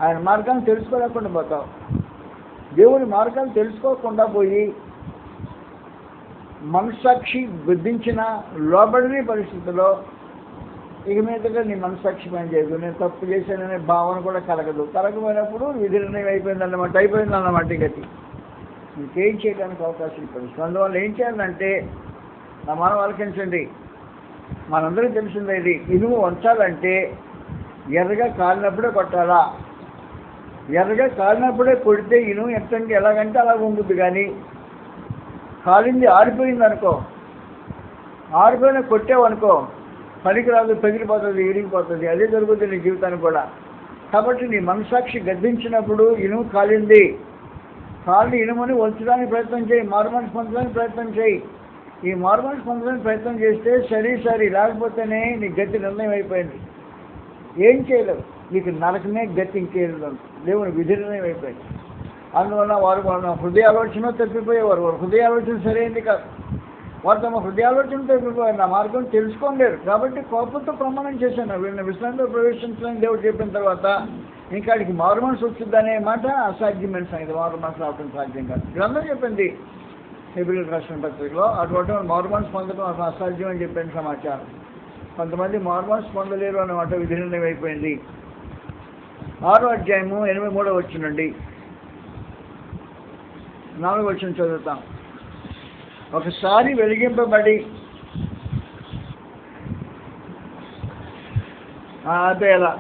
ఆయన మార్గాన్ని తెలుసుకోలేకుండా పోతావు. దేవుని మార్గాన్ని తెలుసుకోకుండా పోయి మనస్సాక్షి గుర్తించిన లోబడని పరిస్థితుల్లో ఇక మీదగా నీ మనస్సాక్షి పని చేయదు. నేను తప్పు చేశాననే భావన కూడా కలగదు. కలగపోయినప్పుడు విధి నిర్ణయం అయిపోయిందన్నమాట గతి. ఇంకేం చేయడానికి అవకాశం ఇస్తుంది. అందువల్ల ఏం చేయాలంటే, నా మనం ఆలకించండి, మనందరికీ తెలిసిందే ఇది. ఇనుము వంచాలంటే ఎర్రగా కాలినప్పుడే కొట్టాలా. ఎర్రగా కాలినప్పుడే కొడితే ఇనుము ఎలాగంటే అలా ఉంటుంది. కానీ కాలింది ఆరిపోయింది అనుకో, ఆరిపోయిన కొట్టావనుకో పనికిరాదు, పగిలిపోతుంది, ఇరిగిపోతుంది. అదే జరుగుతుంది నీ జీవితానికి కూడా. కాబట్టి నీ మనస్సాక్షి గద్దించినప్పుడు ఇనుము కాలింది, కాలిని ఇనుముని వంచడానికి ప్రయత్నం చేయి, మారుమనసు పొందడానికి ప్రయత్నం చేయి. ఈ మారుమనసు పొందడానికి ప్రయత్నం చేస్తే సరే లేకపోతేనే నీ గతి నిర్ణయం అయిపోయింది. ఏం చేయలేవు, నీకు నరకమే గతి, ఇంకేది దేవుని విధి నిర్ణయం అయిపోయింది. అందువల్ల వారు హృదయ ఆలోచన తప్పిపోయేవారు. వారు హృదయ ఆలోచన సరైనది కాదు. వారు తమ హృదయాలోచన తప్పిపోయారు, నా మార్గం తెలుసుకోలేరు. కాబట్టి కోపంతో ప్రమాణం చేశాను, వీళ్ళని విశ్రాంతిలో ప్రవేశించాలని దేవుడు చెప్పిన తర్వాత ఇంకా వాడికి మారు మనసు వచ్చిందనే మాట అసాధ్యమైన సంగతి. మారు మనసు రావడం సాధ్యం కాదు. గ్రంథం చెప్పింది హెబ్రీయులకు రాసిన పత్రికలో, అటువంటి మారు మనసు పొందడం అసాధ్యం అని చెప్పిన సమాచారం. కొంతమంది మారు మనసు పొందలేరు అన్నమాట విధి నిర్ణయం అయిపోయింది. 6వ అధ్యాయము 83వ వచనం 4వ వచనం చదువుతాం. ఒకసారి వెలిగింపబడి ఆపేలా,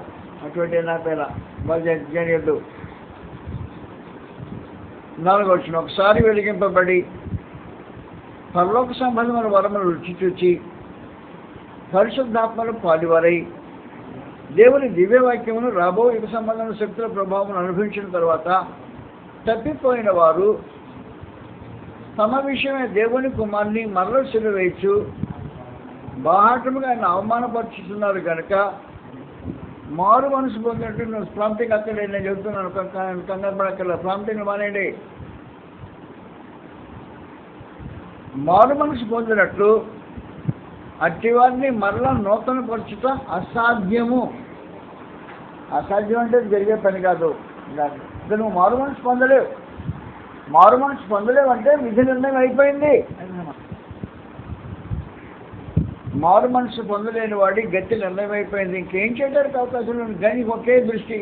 అటువంటి ఆపేలా చేయొద్దు. 4వ వచనం, ఒకసారి వెలిగింపబడి పరలోక సంబంధమైన వరములు రుచి చూచి పరిశుద్ధాత్మలు పాలివారై దేవుని దివ్యవాక్యమును రాబో యుగ సంబంధమైన శక్తుల ప్రభావం అనుభవించిన తర్వాత తప్పిపోయిన వారు తమ విషయమే దేవుని కుమారుని మరల సిలువేయచ్చు బాహాటముగా ఆయన అవమానపరుచుతున్నారు కనుక మారు మనసు పొందినట్టు నువ్వు ప్రాంప్టింగ్ అక్కడ నేను చెబుతున్నాను, కంగారు పడక్కర్లేదు, ప్రాంప్టింగ్ మానేయండి. మారు మనసు పొందినట్లు అట్టివారిని మరలా నూతన పరచుట అసాధ్యము. అసాధ్యం అంటే జరిగే పని కాదు. నువ్వు మారు మనసు పొందలేవు. మారు మనసు పొందలేవు అంటే విధి నిర్ణయం అయిపోయింది. మారు మనసు పొందలేని వాడి గతి నిర్ణయం అయిపోయింది. ఇంకేం చేయడానికి అవకాశం లేదు. కానీ ఒకే దృష్టి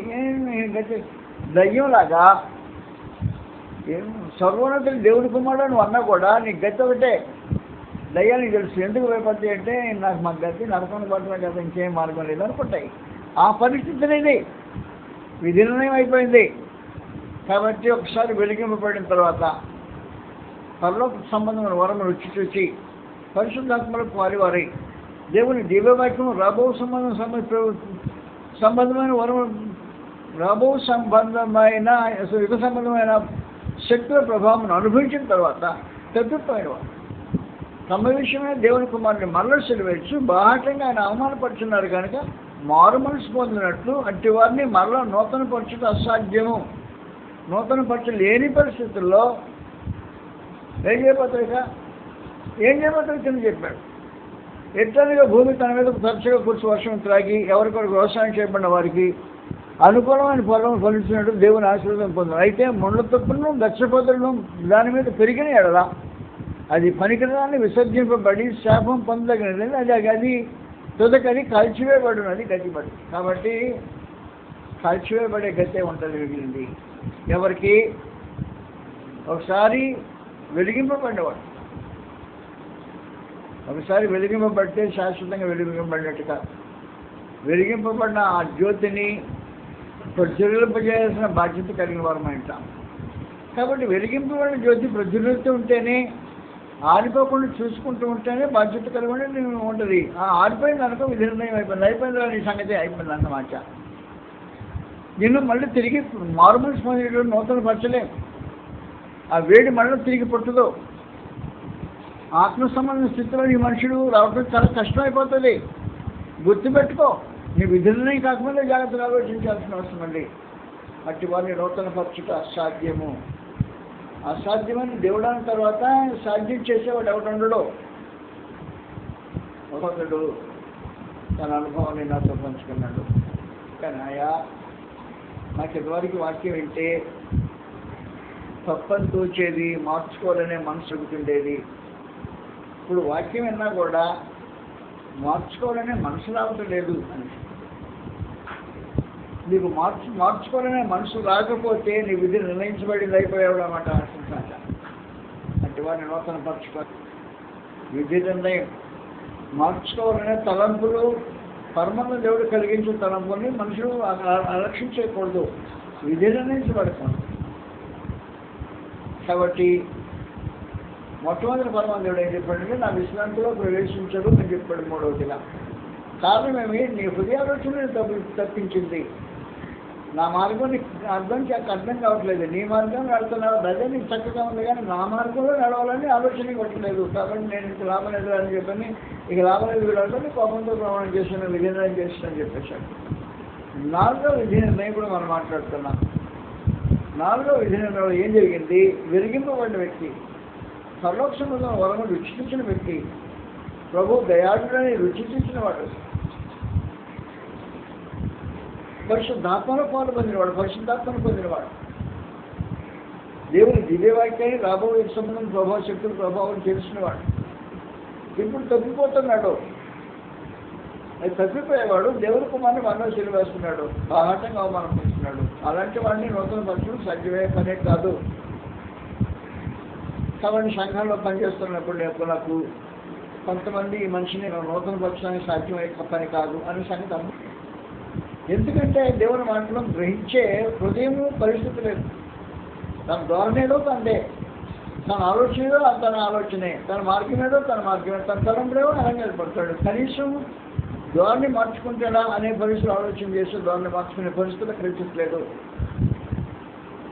గతి దయ్యంలాగా సర్వోన్నతులు దేవుని కుమారుడు నువ్వు అన్నా కూడా నీ గతి ఒకటే. దయ్యానికి తెలుసు ఎందుకు భయపడతాయి అంటే నాకు మా గతి నరకం పడుతున్నా కదా, ఇంకేం మార్గం లేదు అనుకుంటాయి. ఆ పరిస్థితి ఇది విధి నిర్ణయం అయిపోయింది. కాబట్టి ఒకసారి వెలిగింపబడిన తర్వాత పరలోక సంబంధమైన వరములు రుచి చూచి పరిశుద్ధాత్మలకు వారివారై దేవుని దివ్యవాక్యం రాబో సంబంధమైన వరము రాబో సంబంధమైన యుగ సంబంధమైన శక్తుల ప్రభావం అనుభవించిన తర్వాత తప్పిపోయిన వారు తమ విషయమే దేవుని కుమారుని మరల సిలువేయచ్చు బాహాటంగా ఆయన అవమానపరుచున్నారు కనుక మారు మనసు పొందినట్లు అట్టి వారిని మరలా నూతన పరచుట అసాధ్యము. నూతన పరచ లేని పరిస్థితుల్లో ఏం చేయబోతారు కింద చెప్పాడు. ఎట్లనిగా భూమి తన మీద తరచుగా కూర్చు వర్షం త్రాగి ఎవరికొరకు వ్యవసాయం చేయబడిన వారికి అనుకూలమైన పొలం ఫలించినట్టు దేవుని ఆశీర్వాదం పొందారు. అయితే ముళ్ళ తుప్పులను దక్షపోతలను దాని మీద పెరిగిన ఎడలా అది పనికిరాన్ని విసర్జింపబడి శాపం పొందదగినది. అది తుదకది కాల్చివేయబడినది గతిపడి. కాబట్టి కాల్చివేయబడే గతే ఉంటుంది మిగిలింది ఎవరికి? ఒకసారి వెలిగింపబడినవాడు. ఒకసారి వెలిగింపబడితే శాశ్వతంగా వెలిగింపబడినట్టుగా వెలిగింపబడిన ఆ జ్యోతిని ప్రజ్వలింపజేయాల్సిన బాధ్యత కలిగిన వారు అంటాం. కాబట్టి వెలిగింపబడిన జ్యోతి ప్రజ్వలిస్తూ ఉంటేనే, ఆరిపోకుండా చూసుకుంటూ ఉంటేనే బాధ్యత కలిగి ఉంటుంది. ఆరిపోయింది అనుకో విధి నిర్ణయం అయిపోయింది నీ సంగతి అయిపోయింది అన్నమాట. నిన్ను మళ్ళీ తిరిగి మారుమూల స్పందించడం నూతన పరచలేం. ఆ వేడి మళ్ళీ తిరిగి పుట్టదు. ఆత్మ సంబంధ స్థితిలో ఈ మనుషుడు రావడం చాలా కష్టమైపోతుంది. గుర్తుపెట్టుకో, నీ విధులని కాకుండా జాగ్రత్తగా ఆలోచించాల్సిన అవసరం అండి. అట్టి వారిని నూతన పరచుట అసాధ్యము. అసాధ్యమని దేవుడు అన్న తర్వాత సాధ్యం చేసేవాడు ఎవడుండడు. ఒకడు తన అనుభవాన్ని నాతో పంచుకున్నాడు. కానీ ఆయా నాకు ఇదివరకు వాక్యం వింటే తప్పని తోచేది, మార్చుకోవాలనే మనసు అడుగుతుండేది. ఇప్పుడు వాక్యం విన్నా కూడా మార్చుకోవాలనే మనసు రావటం లేదు అని. నీకు మార్చుకోవాలనే మనసు రాకపోతే నీ విధి నిర్ణయించబడింది అయిపోయాడు అన్నమాట. ఆశించాక అంటే వాడిని నూతన పరచుకో. విధి నిర్ణయం మార్చుకోవాలనే తలంపులు పరమాత్మ దేవుడు కలిగించిన తలంపుల్ని మనుషులు అలక్షించకూడదు, విధి నిర్ణయించబడతాడు. కాబట్టి మొట్టమొదటి పరమాత్మ దేవుడు ఏం చెప్పాడంటే నా విశ్రాంతిలో ప్రవేశించడు అని చెప్పాడు. మూడవదిగా కారణమేమి, నీ హృదయాలోచనని తప్పించింది. నా మార్గం నీకు అర్థం కావట్లేదు. నీ మార్గం నడుతున్నావు, అదే నీకు చక్కగా ఉంది, కానీ నా మార్గంలో నడవాలని ఆలోచన కొట్టలేదు. కాబట్టి నేను ఇంక లాభం లేదు అని చెప్పని ఇక లాభం లేదు వీళ్ళని కోపంతో ప్రమాణం చేసిన విధి నిర్ణయం చేస్తానని చెప్పేశాడు. నాలుగో విధి నిర్ణయం కూడా మనం మాట్లాడుతున్నాం. నాలుగో విధి నిర్ణయంలో ఏం జరిగింది, వెలిగింపబడిన వ్యక్తి, పరలోక సంబంధం వరము రుచి చూసిన వ్యక్తి, ప్రభు దయాళుడని రుచి చూసిన వాడు, పరిశుద్ధాత్మలో పాలు పొందినవాడు, పరిశుద్ధాత్మను పొందినవాడు, దేవుని దివ్యవాక్యాన్ని రాబోయే సంబంధం ప్రభావ శక్తుల ప్రభావం తెలిసినవాడు. ఇప్పుడు తప్పిపోతున్నాడు. అది తప్పిపోయేవాడు దేవుని కుమారుని మనలో సిలువేస్తున్నాడు, బాహాటంగా అవమానపరుస్తున్నాడు. అలాంటి వాడిని నూతన పరచడం సాధ్యమయ్యే పనే కాదు. కాబట్టి సంఘంలో పనిచేస్తున్నప్పుడు నాకు కొంతమంది ఈ మనిషిని నూతన పరచడానికి సాధ్యమయ్యే పని కాదు అని సంగతి. ఎందుకంటే దేవుని మాటలో గ్రహించే హృదయం పరిస్థితి లేదు. తన ధోరణేదో తందే, తన ఆలోచనేదో తన ఆలోచనే, తన మార్గమేదో తన మార్గమే, తన తలంపుడేవో అలాగే పడతాడు. కనీసం ధోరణి మార్చుకుంటాడా అనే పరిస్థితులు ఆలోచన చేసి ధోరణి మార్చుకునే పరిస్థితులు కనిపించట్లేదు.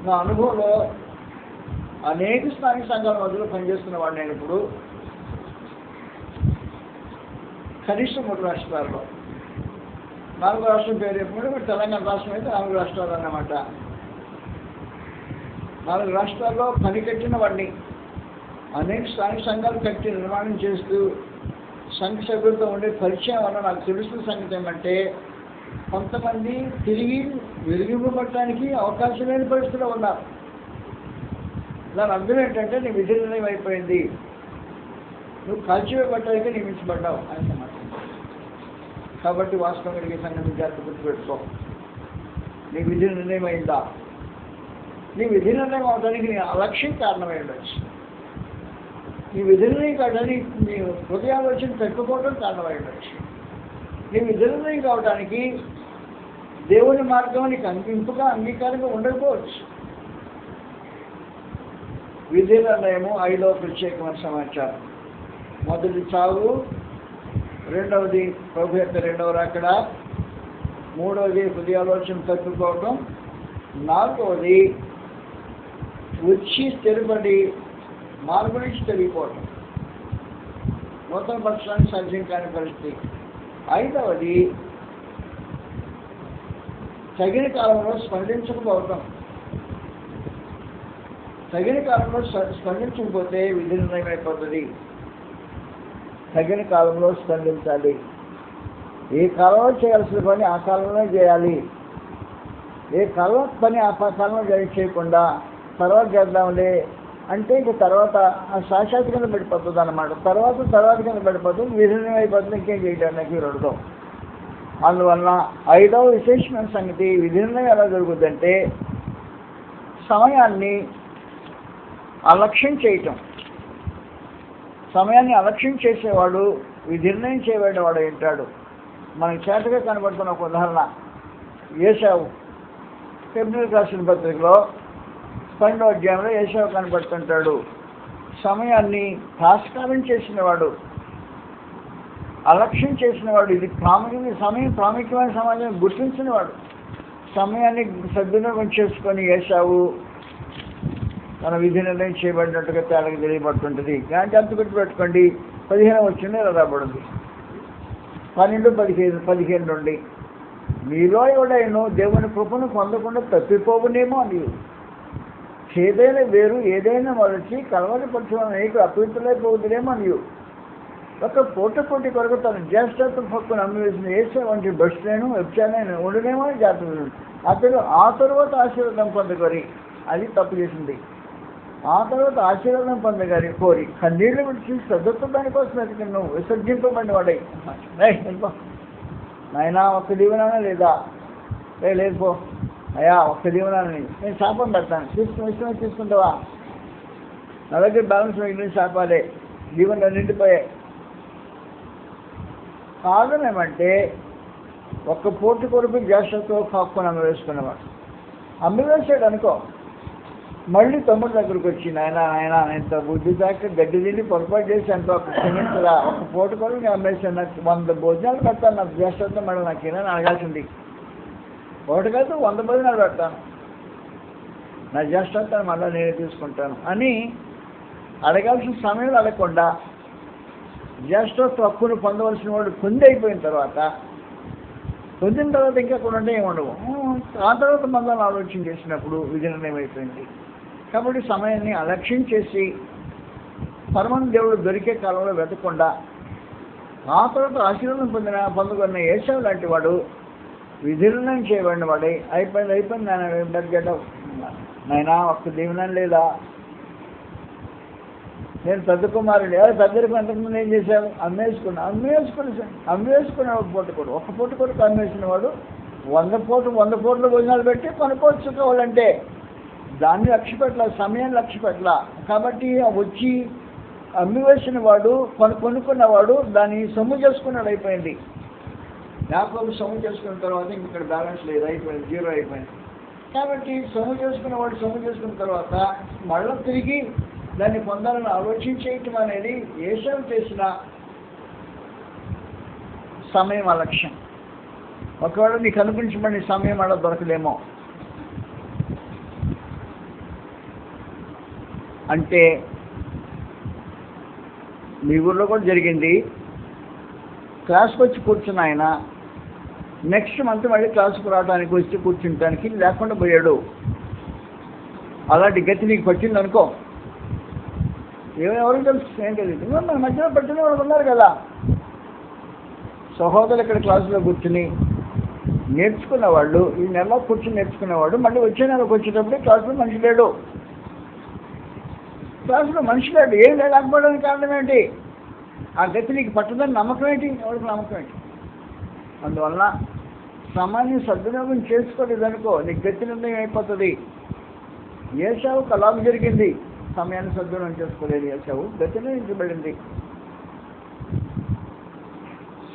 నా అనుభవంలో అనేక స్థానిక సంఘాల మధ్యలో పనిచేస్తున్నవాడు నేను ఇప్పుడు. కనీసం 3 రాష్ట్రాల్లో, 4 రాష్ట్రం పేరు చెప్పుకుంటే తెలంగాణ రాష్ట్రం అయితే 4 రాష్ట్రాలు అన్నమాట. 4 రాష్ట్రాల్లో పని కట్టిన వాడిని అనేక స్థానిక సంఘాలు కట్టి నిర్మాణం చేస్తూ సంఘ సభ్యులతో ఉండే పరిచయం వల్ల నాకు తెలుస్తున్న సంగతి ఏమంటే, కొంతమంది తిరిగి వెలిగింపబడటానికి అవకాశం లేని పరిస్థితిలో ఉన్నారు. దాని అర్థం ఏంటంటే నీ విధి నిర్ణయం అయిపోయింది, నువ్వు కాల్చివేయబడ్డానికి నియమించబడ్డావు అని సమాచారం. కాబట్టి వాస్తవంగా ఈ సంగతి జాగ్రత్త గుర్తుపెట్టుకో. నీ విధి నిర్ణయం అయిందా? నీ విధి నిర్ణయం అవడానికి నీ అలక్ష్యం కారణమై ఉండొచ్చు. నీ విధి నిర్ణయం కావడానికి నీ హృదయాలోచన తగ్గిపోవడం కారణమై ఉండొచ్చు. నీ విధి నిర్ణయం కావడానికి దేవుని మార్గం నీకు అందింపుగా అంగీకారంగా ఉండకపోవచ్చు. విధి నిర్ణయము 5వ ప్రత్యేకమైన సమాచారం. మొదటి చావు, రెండవది ప్రభు యొక్క 2వ రాకడ, మూడవది హృదయాలోచన తగ్గిపోవడం, 4వది వచ్చి స్థిరపడి మార్గం నుంచి తిరిగిపోవడం, నూతన పరచడానికి సాధ్యం కాని పరిస్థితి, 5వది తగిన కాలంలో స్పందించకపోవటం. తగిన కాలంలో స్పందించకపోతే విధి నిర్ణయం అయిపోతుంది. తగిన కాలంలో స్పందించాలి. ఏ కాలంలో చేయాల్సిన పని ఆ కాలంలో చేయాలి. ఏ కాలంలో పని ఆ కాలంలో చేయకుండా తర్వాత చేద్దాంలే అంటే ఇంక తర్వాత ఆ సాక్షాత్ కింద పడిపోతుంది అన్నమాట. తర్వాత కింద పడిపోతుంది, విధి నిర్ణయం అయిపోతుంది, ఇంకేం చేయడానికి వీరడతాం. అందువల్ల 5వ విశేషమైన సంగతి, విధి నిర్ణయం ఎలా జరుగుతుందంటే సమయాన్ని అలక్ష్యం చేయటం. సమయాన్ని అలక్ష్యం చేసేవాడు విధి నిర్ణయం చేయబడినవాడు ఏంటాడు. మనకి చేతగా కనబడుతున్న ఒక ఉదాహరణ, ఏశావు. ఫిబ్రవరి రాసిన పత్రికలో 12వ అధ్యాయంలో ఏశావు కనబడుతుంటాడు. సమయాన్ని తాస్కారం చేసినవాడు, అలక్ష్యం చేసినవాడు. ఇది సమయం ప్రాముఖ్యమైన సమాజం గుర్తించినవాడు. సమయాన్ని సద్వినియోగం చేసుకొని ఏశావు తన విధి నిర్ణయం చేయబడినట్టుగా తేడాకి తెలియబడుతుంటుంది. కానీ జాగ్రత్త గుర్తుపెట్టుకోండి, 15వ వచనంలో ఇలా రాబడింది. 12-15 నుండి మీలో ఎవడైనా దేవుని కృపను పొందకుండా తప్పిపోవునేమో అని ఏదైనా వేరు ఏదైనా మరచి కలవరి పరచుకున్న నీకు అపవిత్రులైపోతుందేమో అని ఒక పోటీ కొరకు తన జ్యేష్ఠత్వం హక్కును అమ్మివేసిన ఏసే వంటి బస్సులను వెబ్సైట్లను ఉండనేమో అని జాగ్రత్త అతడు ఆ తర్వాత ఆశీర్వాదం పొందగోరి అది తప్పు చేసింది. ఆ తర్వాత ఆశీర్వాదం పొందగారి కోరి కన్నీళ్లు విడిచి శ్రద్ధతో దానికోసం వెతికి నువ్వు విసర్జింపబడిన వాడై నాయనా ఒక్క దీవెనా లేదా లేదు పో అయ్యా ఒక్క దీవెనాన్ని నేను శాపం పెడతాను ఇష్టమే తీసుకుంటావా నా దగ్గర బ్యాలెన్స్ మిగిలిన శాపాలే దీవెనలు నిండిపోయాయి. కారణం ఏమంటే ఒక్క పోటీ కొరకు జ్యేష్ఠతో హక్కును అమ్మివేసుకున్నవాడు అమ్మివేసాడు అనుకో, మళ్ళీ తమ్ముడు దగ్గరకు వచ్చి నాయన ఇంత బుద్ధి దాకా గడ్డి తిని పొరపాటు చేసి అంత ఒక క్షమించరా ఒక పోటీ కొరకు నేను అమ్మేసాను, నాకు 100 భోజనాలు పెడతాను, నాకు జ్యేష్ఠత్వం మేడం నాకు ఏమైనా అడగాల్సింది ఒకటి కాదు 100 భోజనాలు పెడతాను, నా జ్యేష్ఠత్వాన్ని మళ్ళీ నేనే తీసుకుంటాను అని అడగాల్సిన సమయంలో అడగకుండా జ్యేష్ఠత్వ హక్కును పొందవలసిన వాడు పొందిన తర్వాత ఇంకా కొన్ని ఏముండవు. ఆ తర్వాత మందాన్ని ఆలోచన చేసినప్పుడు విధి నిర్ణయం అయిపోయింది. కాబట్టి సమయాన్ని అలక్ష్యం చేసి పరమాత్మ దేవుడు దొరికే కాలంలో వెతకుండా ఆ తర్వాత ఆశీర్వాదం పొందుకున్న ఏసావు లాంటి వాడు విధి నిర్ణయం చేయబడిన వాడే అయిపోయింది నాయనా ఒక్క దీవెనం లేదా. నేను పెద్ద కుమారుడు పెద్దరికి అంతకుముందు ఏం చేశావు అమ్మేసుకున్నాడు ఒక పూట కొరకు అమ్మేసిన వాడు 100 పూటలు భోజనాలు పెట్టి కొనుక్కోవచ్చుకోవాలంటే దాన్ని లక్ష్య పెట్టాల, సమయాన్ని లక్ష్య పెట్టాల. కాబట్టి వచ్చి అమ్మివేసిన వాడు కొనుక్కున్నవాడు దాన్ని సొమ్ము చేసుకున్నాడు అయిపోయింది. యాకోబు సొమ్ము చేసుకున్న తర్వాత ఇంక ఇక్కడ బ్యాలెన్స్ లేదు, అయిపోయింది, 0 అయిపోయింది. కాబట్టి సొమ్ము చేసుకున్న తర్వాత మళ్ళీ తిరిగి దాన్ని పొందాలని ఆలోచించేయటం అనేది ఏసావు చేసిన సమయం అలక్ష్యం. ఒకవేళ నీకు అనిపించబడిన సమయం అలా దొరకలేమో అంటే మీ ఊళ్ళో కూడా జరిగింది. క్లాస్కి వచ్చి కూర్చున్న ఆయన నెక్స్ట్ మంత్ మళ్ళీ క్లాసుకు రావడానికి వచ్చి కూర్చుంటానికి లేకుండా పోయాడు. అలాంటి గతి నీకు పట్టింది అనుకో, ఎవరికి తెలుసు ఏం తెలియదు. మన మధ్యలో పట్టిన వాళ్ళు ఉన్నారు కదా సహోదరులు ఇక్కడ క్లాసులో కూర్చుని నేర్చుకున్న వాళ్ళు, ఈ నెలలో కూర్చుని నేర్చుకునేవాడు మళ్ళీ వచ్చే నెలకు వచ్చేటప్పుడు క్లాసులో మనిషి లేడు. ఏం లేకపోవడానికి కారణం ఏంటి? ఆ గతి నీకు పట్టదని నమ్మకం ఏంటి? ఎవరికి నమ్మకం ఏంటి? అందువలన సమయాన్ని సద్వినియోగం చేసుకోలేదనుకో నీకు గతి నిర్ణయం అయిపోతుంది. ఏసావుకు అలాగ జరిగింది, సమయాన్ని సద్వినియోగం చేసుకోలేదు. ఏసావు గతి నిర్ణయించబడింది.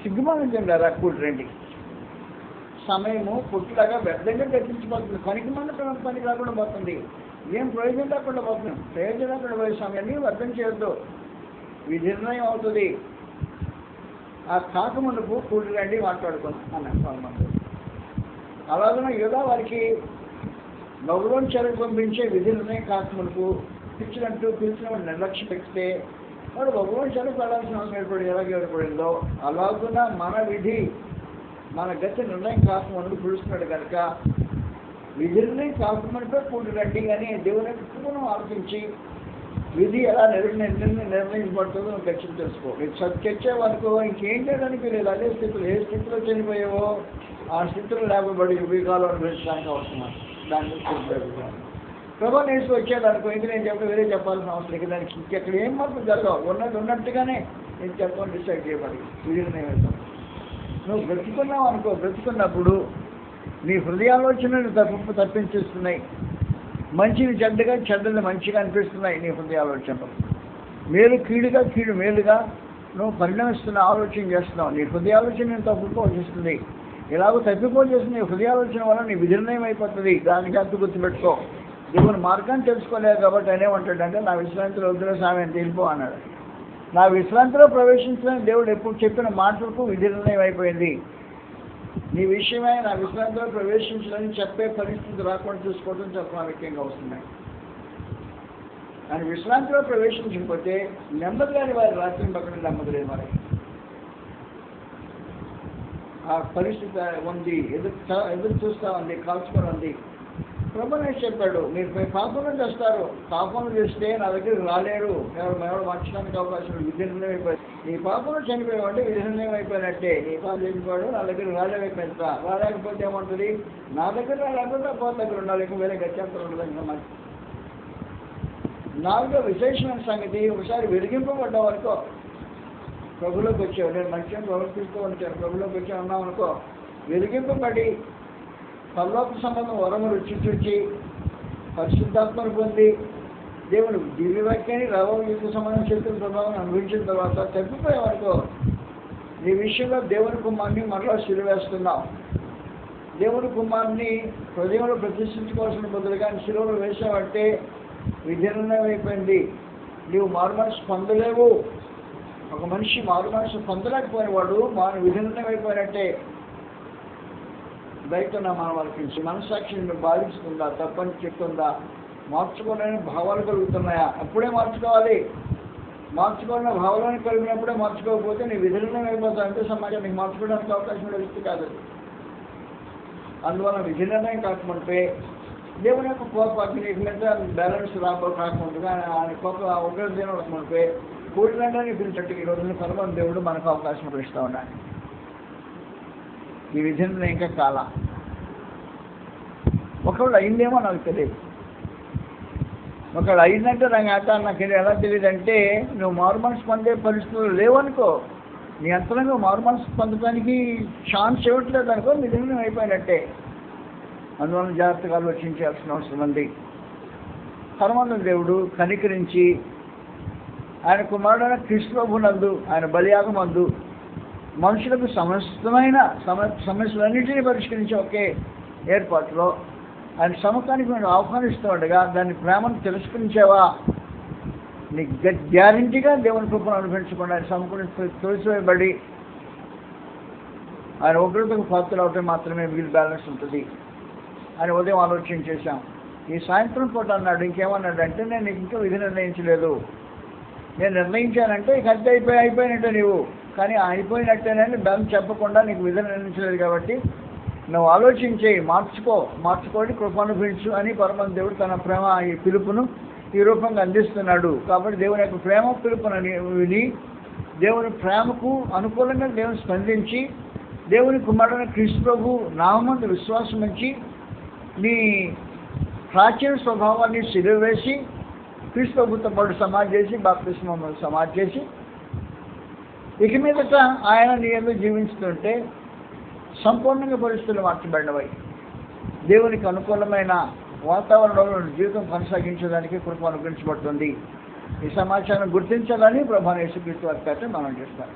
సిగ్గుమానించండి కూర్చోండి. సమయము పుట్టులాగా వ్యర్థంగా గతించిపోతుంది, పనికి రాకుండా పోతుంది, ఏం ప్రయోజనం లేకుండా పోతున్నాం. ప్రయోజనం లేకుండా పోయే సమయాన్ని వ్యర్థం చేయొద్దు, విధి నిర్ణయం అవుతుంది. ఆ కాకముందుకు కూడి రండి మాట్లాడుకున్నాం అన్నాడు. అలాగే యోధా వారికి బబులోను చెరకు పంపించే విధి నిర్ణయం కాకముందుకు పిలిచిన వాడు నిర్లక్ష్యం పెడితే వాడు బబులోను చెరకు వెళ్ళాల్సిన అవసరం ఏర్పడిందో అలాగున మన విధి మన గతి నిర్ణయం కాకముందుకు పిలుస్తున్నాడు కనుక విధి నిర్ణయం కాకముందుకే కూడి రండి అని దేవుని కృపను ఆలోచించి విధి ఎలా నిర్ణయించబడుతుందో నువ్వు ఖచ్చితంగా తెలుసుకో. నీకు చచ్చేవనుకో ఇంకేం చేయడానికి లేదు, అదే స్థితిలో ఏ స్థితిలో చనిపోయావో ఆ స్థితిలో లేకపోబడి వివేకాలు అనుభవించడానికి అవసరం. దాన్ని ప్రభా నేర్చుకు వచ్చేదనుకో ఇంక నేను వేరే చెప్పాల్సిన అవసరం ఇక దానికి ఇంకెక్కడ ఏం మార్పు జరగవు. ఉన్నట్టుగానే నేను చెప్పని డిసైడ్ చేయబడి విధి నిర్ణయం. నువ్వు బ్రతుకున్నావు అనుకో, బ్రతుకున్నప్పుడు నీ హృదయాలోచనలు తప్పించేస్తున్నాయి, మంచిని చెడ్డగా చెడ్డని మంచిగా అనిపిస్తున్నాయి. నీ హృదయాలోచనలు మేలు కీడుగా కీడు మేలుగా నువ్వు పరిణమిస్తున్న ఆలోచన చేస్తున్నావు. నీ హృదయాలోచన నేను తప్పిపోచేస్తుంది. ఇలాగో తప్పిపోచేస్తుంది నీ హృదయాలోచన వల్ల నీ విధి నిర్ణయం అయిపోతుంది. దానికి అంత గుర్తుపెట్టుకో. దేవుని మార్గాన్ని తెలుసుకోలేదు కాబట్టి ఆయన ఏమంటాడంటే నా విశ్రాంతిలో వద్దుల సామెను తెలిపో అన్నాడు. నా విశ్రాంతిలో ప్రవేశించడానికి దేవుడు ఎప్పుడు చెప్పిన మాటలకు విధి నిర్ణయం అయిపోయింది. నీ విషయమై నా విశ్రాంతిలో ప్రవేశించాలని చెప్పే పరిస్థితి రాకుండా చూసుకోవడం చాలా ప్రాముఖ్యంగా వస్తున్నాయి. ఆయన విశ్రాంతిలో ప్రవేశించకపోతే నెమ్మది లేని వారి రాత్రి పక్కన నెమ్మది లేని వారి ఆ పరిస్థితి ఉంది, ఎదురు చూస్తూ ఉంది, కాల్చుకొని ఉంది. ప్రభునే చెప్పాడు, మీరు మీ పాపంలో చేస్తారు, పాపంలో చేస్తే నా దగ్గరికి రాలేరు, ఎవరు మార్చడానికి అవకాశం లేదు. విధిన్నం అయిపోయింది. నీ పాపంలో చనిపోయావంటే విధిన్నం అయిపోయినట్టే. నీ పాపం చనిపోయాడు, నా దగ్గర రాలేకపోయింది. రాలేకపోతే ఏమంటుంది, నా దగ్గర రాలేకపోతే పోత దగ్గర ఉండాలి, ఇంకా వేరే గత్యంతరం ఉండదు. ఇంకా నాలుగో విశేషమైన సంగతి, ఒకసారి వెలిగింపబడ్డాం అనుకో, ప్రభులోకి వచ్చావు, నేను మంచిగా ప్రవర్తిస్తూ ఉంటాను, ప్రభులోకి వచ్చా ఉన్నాం అనుకో, వెలిగింపబడి పరలోక సంబంధం వరములు రుచి పరిశుద్ధాత్మను పొంది దేవుడు దివ్యవాక్యాన్ని యుద్ధ సంబంధం శక్తుల ప్రభావం అనుభవించిన తర్వాత తప్పిపోయావనుకో, నీ విషయంలో దేవుని కుమారుని మరలా సిలువేస్తున్నావు. దేవుని కుమారుని హృదయంలో ప్రతిష్ఠించుకోవాల్సిన బదులుగా శిలువలో వేసావంటే విధిన్నం అయిపోయింది. నీవు మారుమనసు పొందలేవు. ఒక మనిషి మారుమనసు పొందలేకపోయిన వాడు విధిన్నం అయిపోయినట్టే. బయట మన వాళ్ళకి మనస్సాక్షిని బాధిస్తుందా, తప్పని చెప్తుందా, మార్చుకోలేని భావాలు కలుగుతున్నాయా, అప్పుడే మార్చుకోవాలి. మార్చుకోవాలన్న భావాలను కలిగినప్పుడే మార్చుకోకపోతే నీ విధిన్నం అయిపోతావు. అంతే సమాజం నీకు మార్చుకోవడానికి అవకాశం ఉండే వ్యక్తి కాదు. అందువల్ల విధి నిర్ణయం కాకముంటే దేవుని యొక్క కోపానికి నీకు మీద బ్యాలెన్స్ కాకముందుగా ఆయన కోప ఉగ్రదేవం రాకముంటే కూడినంటే పిలిచేట్టు ఈ రోజున పరమ దేవుడు మనకు అవకాశం ఇస్తూ ఉన్నాడు. ఈ విధంగా ఇంకా కాల ఒకవేళ అయిందేమో నాకు తెలియదు. ఒకవేళ అయిందంటే నాకు ఎలా తెలియదు అంటే, నువ్వు మారు మనసు పొందే పరిస్థితులు లేవనుకో, నీ అంతరంగా మారు మనసు పొందడానికి ఛాన్స్ ఇవ్వట్లేదు అనుకో, నీ నిర్ణయం అయిపోయినట్టే. అందువల్ల జాగ్రత్తగా ఆలోచించాల్సిన అవసరం ఉంది. పరమానంద దేవుడు కనికరించి ఆయన కుమారుడైన క్రీస్తు ప్రభునందు ఆయన బలియాగమందు మనుషులకు సమస్తమైన సమస్యలన్నింటినీ పరిష్కరించే ఒకే ఏర్పాటులో ఆయన సముఖానికి మేము ఆహ్వానిస్తూ ఉండగా దాని ప్రేమను తిరస్కరించావా, నీకు గ్యారంటీగా దేవుని కృపను అనుభవించకుండా ఆయన సముఖాన్ని తొలిసివేయబడి ఆయన ఉగ్రతకు పాత్రలు అవటం మాత్రమే మిగిలి బ్యాలెన్స్ ఉంటుంది అని ఉదయం ఆలోచన చేశాం. ఈ సాయంత్రం పూట అన్నాడు, ఇంకేమన్నాడంటే, నేను నీకు ఇంకా విధి నిర్ణయించలేదు, నేను నిర్ణయించానంటే ఇక అంతే అయిపోయినట్టే నీవు, కానీ అయిపోయినట్టేనని దాన్ని చెప్పకుండా నీకు విధి నిర్ణయించలేదు కాబట్టి నువ్వు ఆలోచించే మార్చుకోండి కృపానుభవించు అని పరమ దేవుడు తన ప్రేమ ఈ పిలుపును ఈ రూపంగా అందిస్తున్నాడు. కాబట్టి దేవుని యొక్క ప్రేమ పిలుపును విని దేవుని ప్రేమకు అనుకూలంగా దేవుని స్పందించి దేవుని కుమారుడైన క్రీస్తు ప్రభు నామందు విశ్వాసం ఉంచి నీ ప్రాచీన స్వభావాన్ని సిలువేసి క్రీస్తు ప్రభుతో పాటు సమాధి చేసి బాప్తిస్మం సమాధి చేసి ఇక మీదట ఆయన నీ యందు జీవించుతుంటే సంపూర్ణంగా పరిస్థితులు మార్చబడినవి. దేవునికి అనుకూలమైన వాతావరణంలో జీవితం కొనసాగించడానికి కృప అనుగ్రహించబడుతుంది. ఈ సమాచారం గుర్తించాలని ప్రభువైన యేసుక్రీస్తు వారి పేరిట మనం చేస్తాం.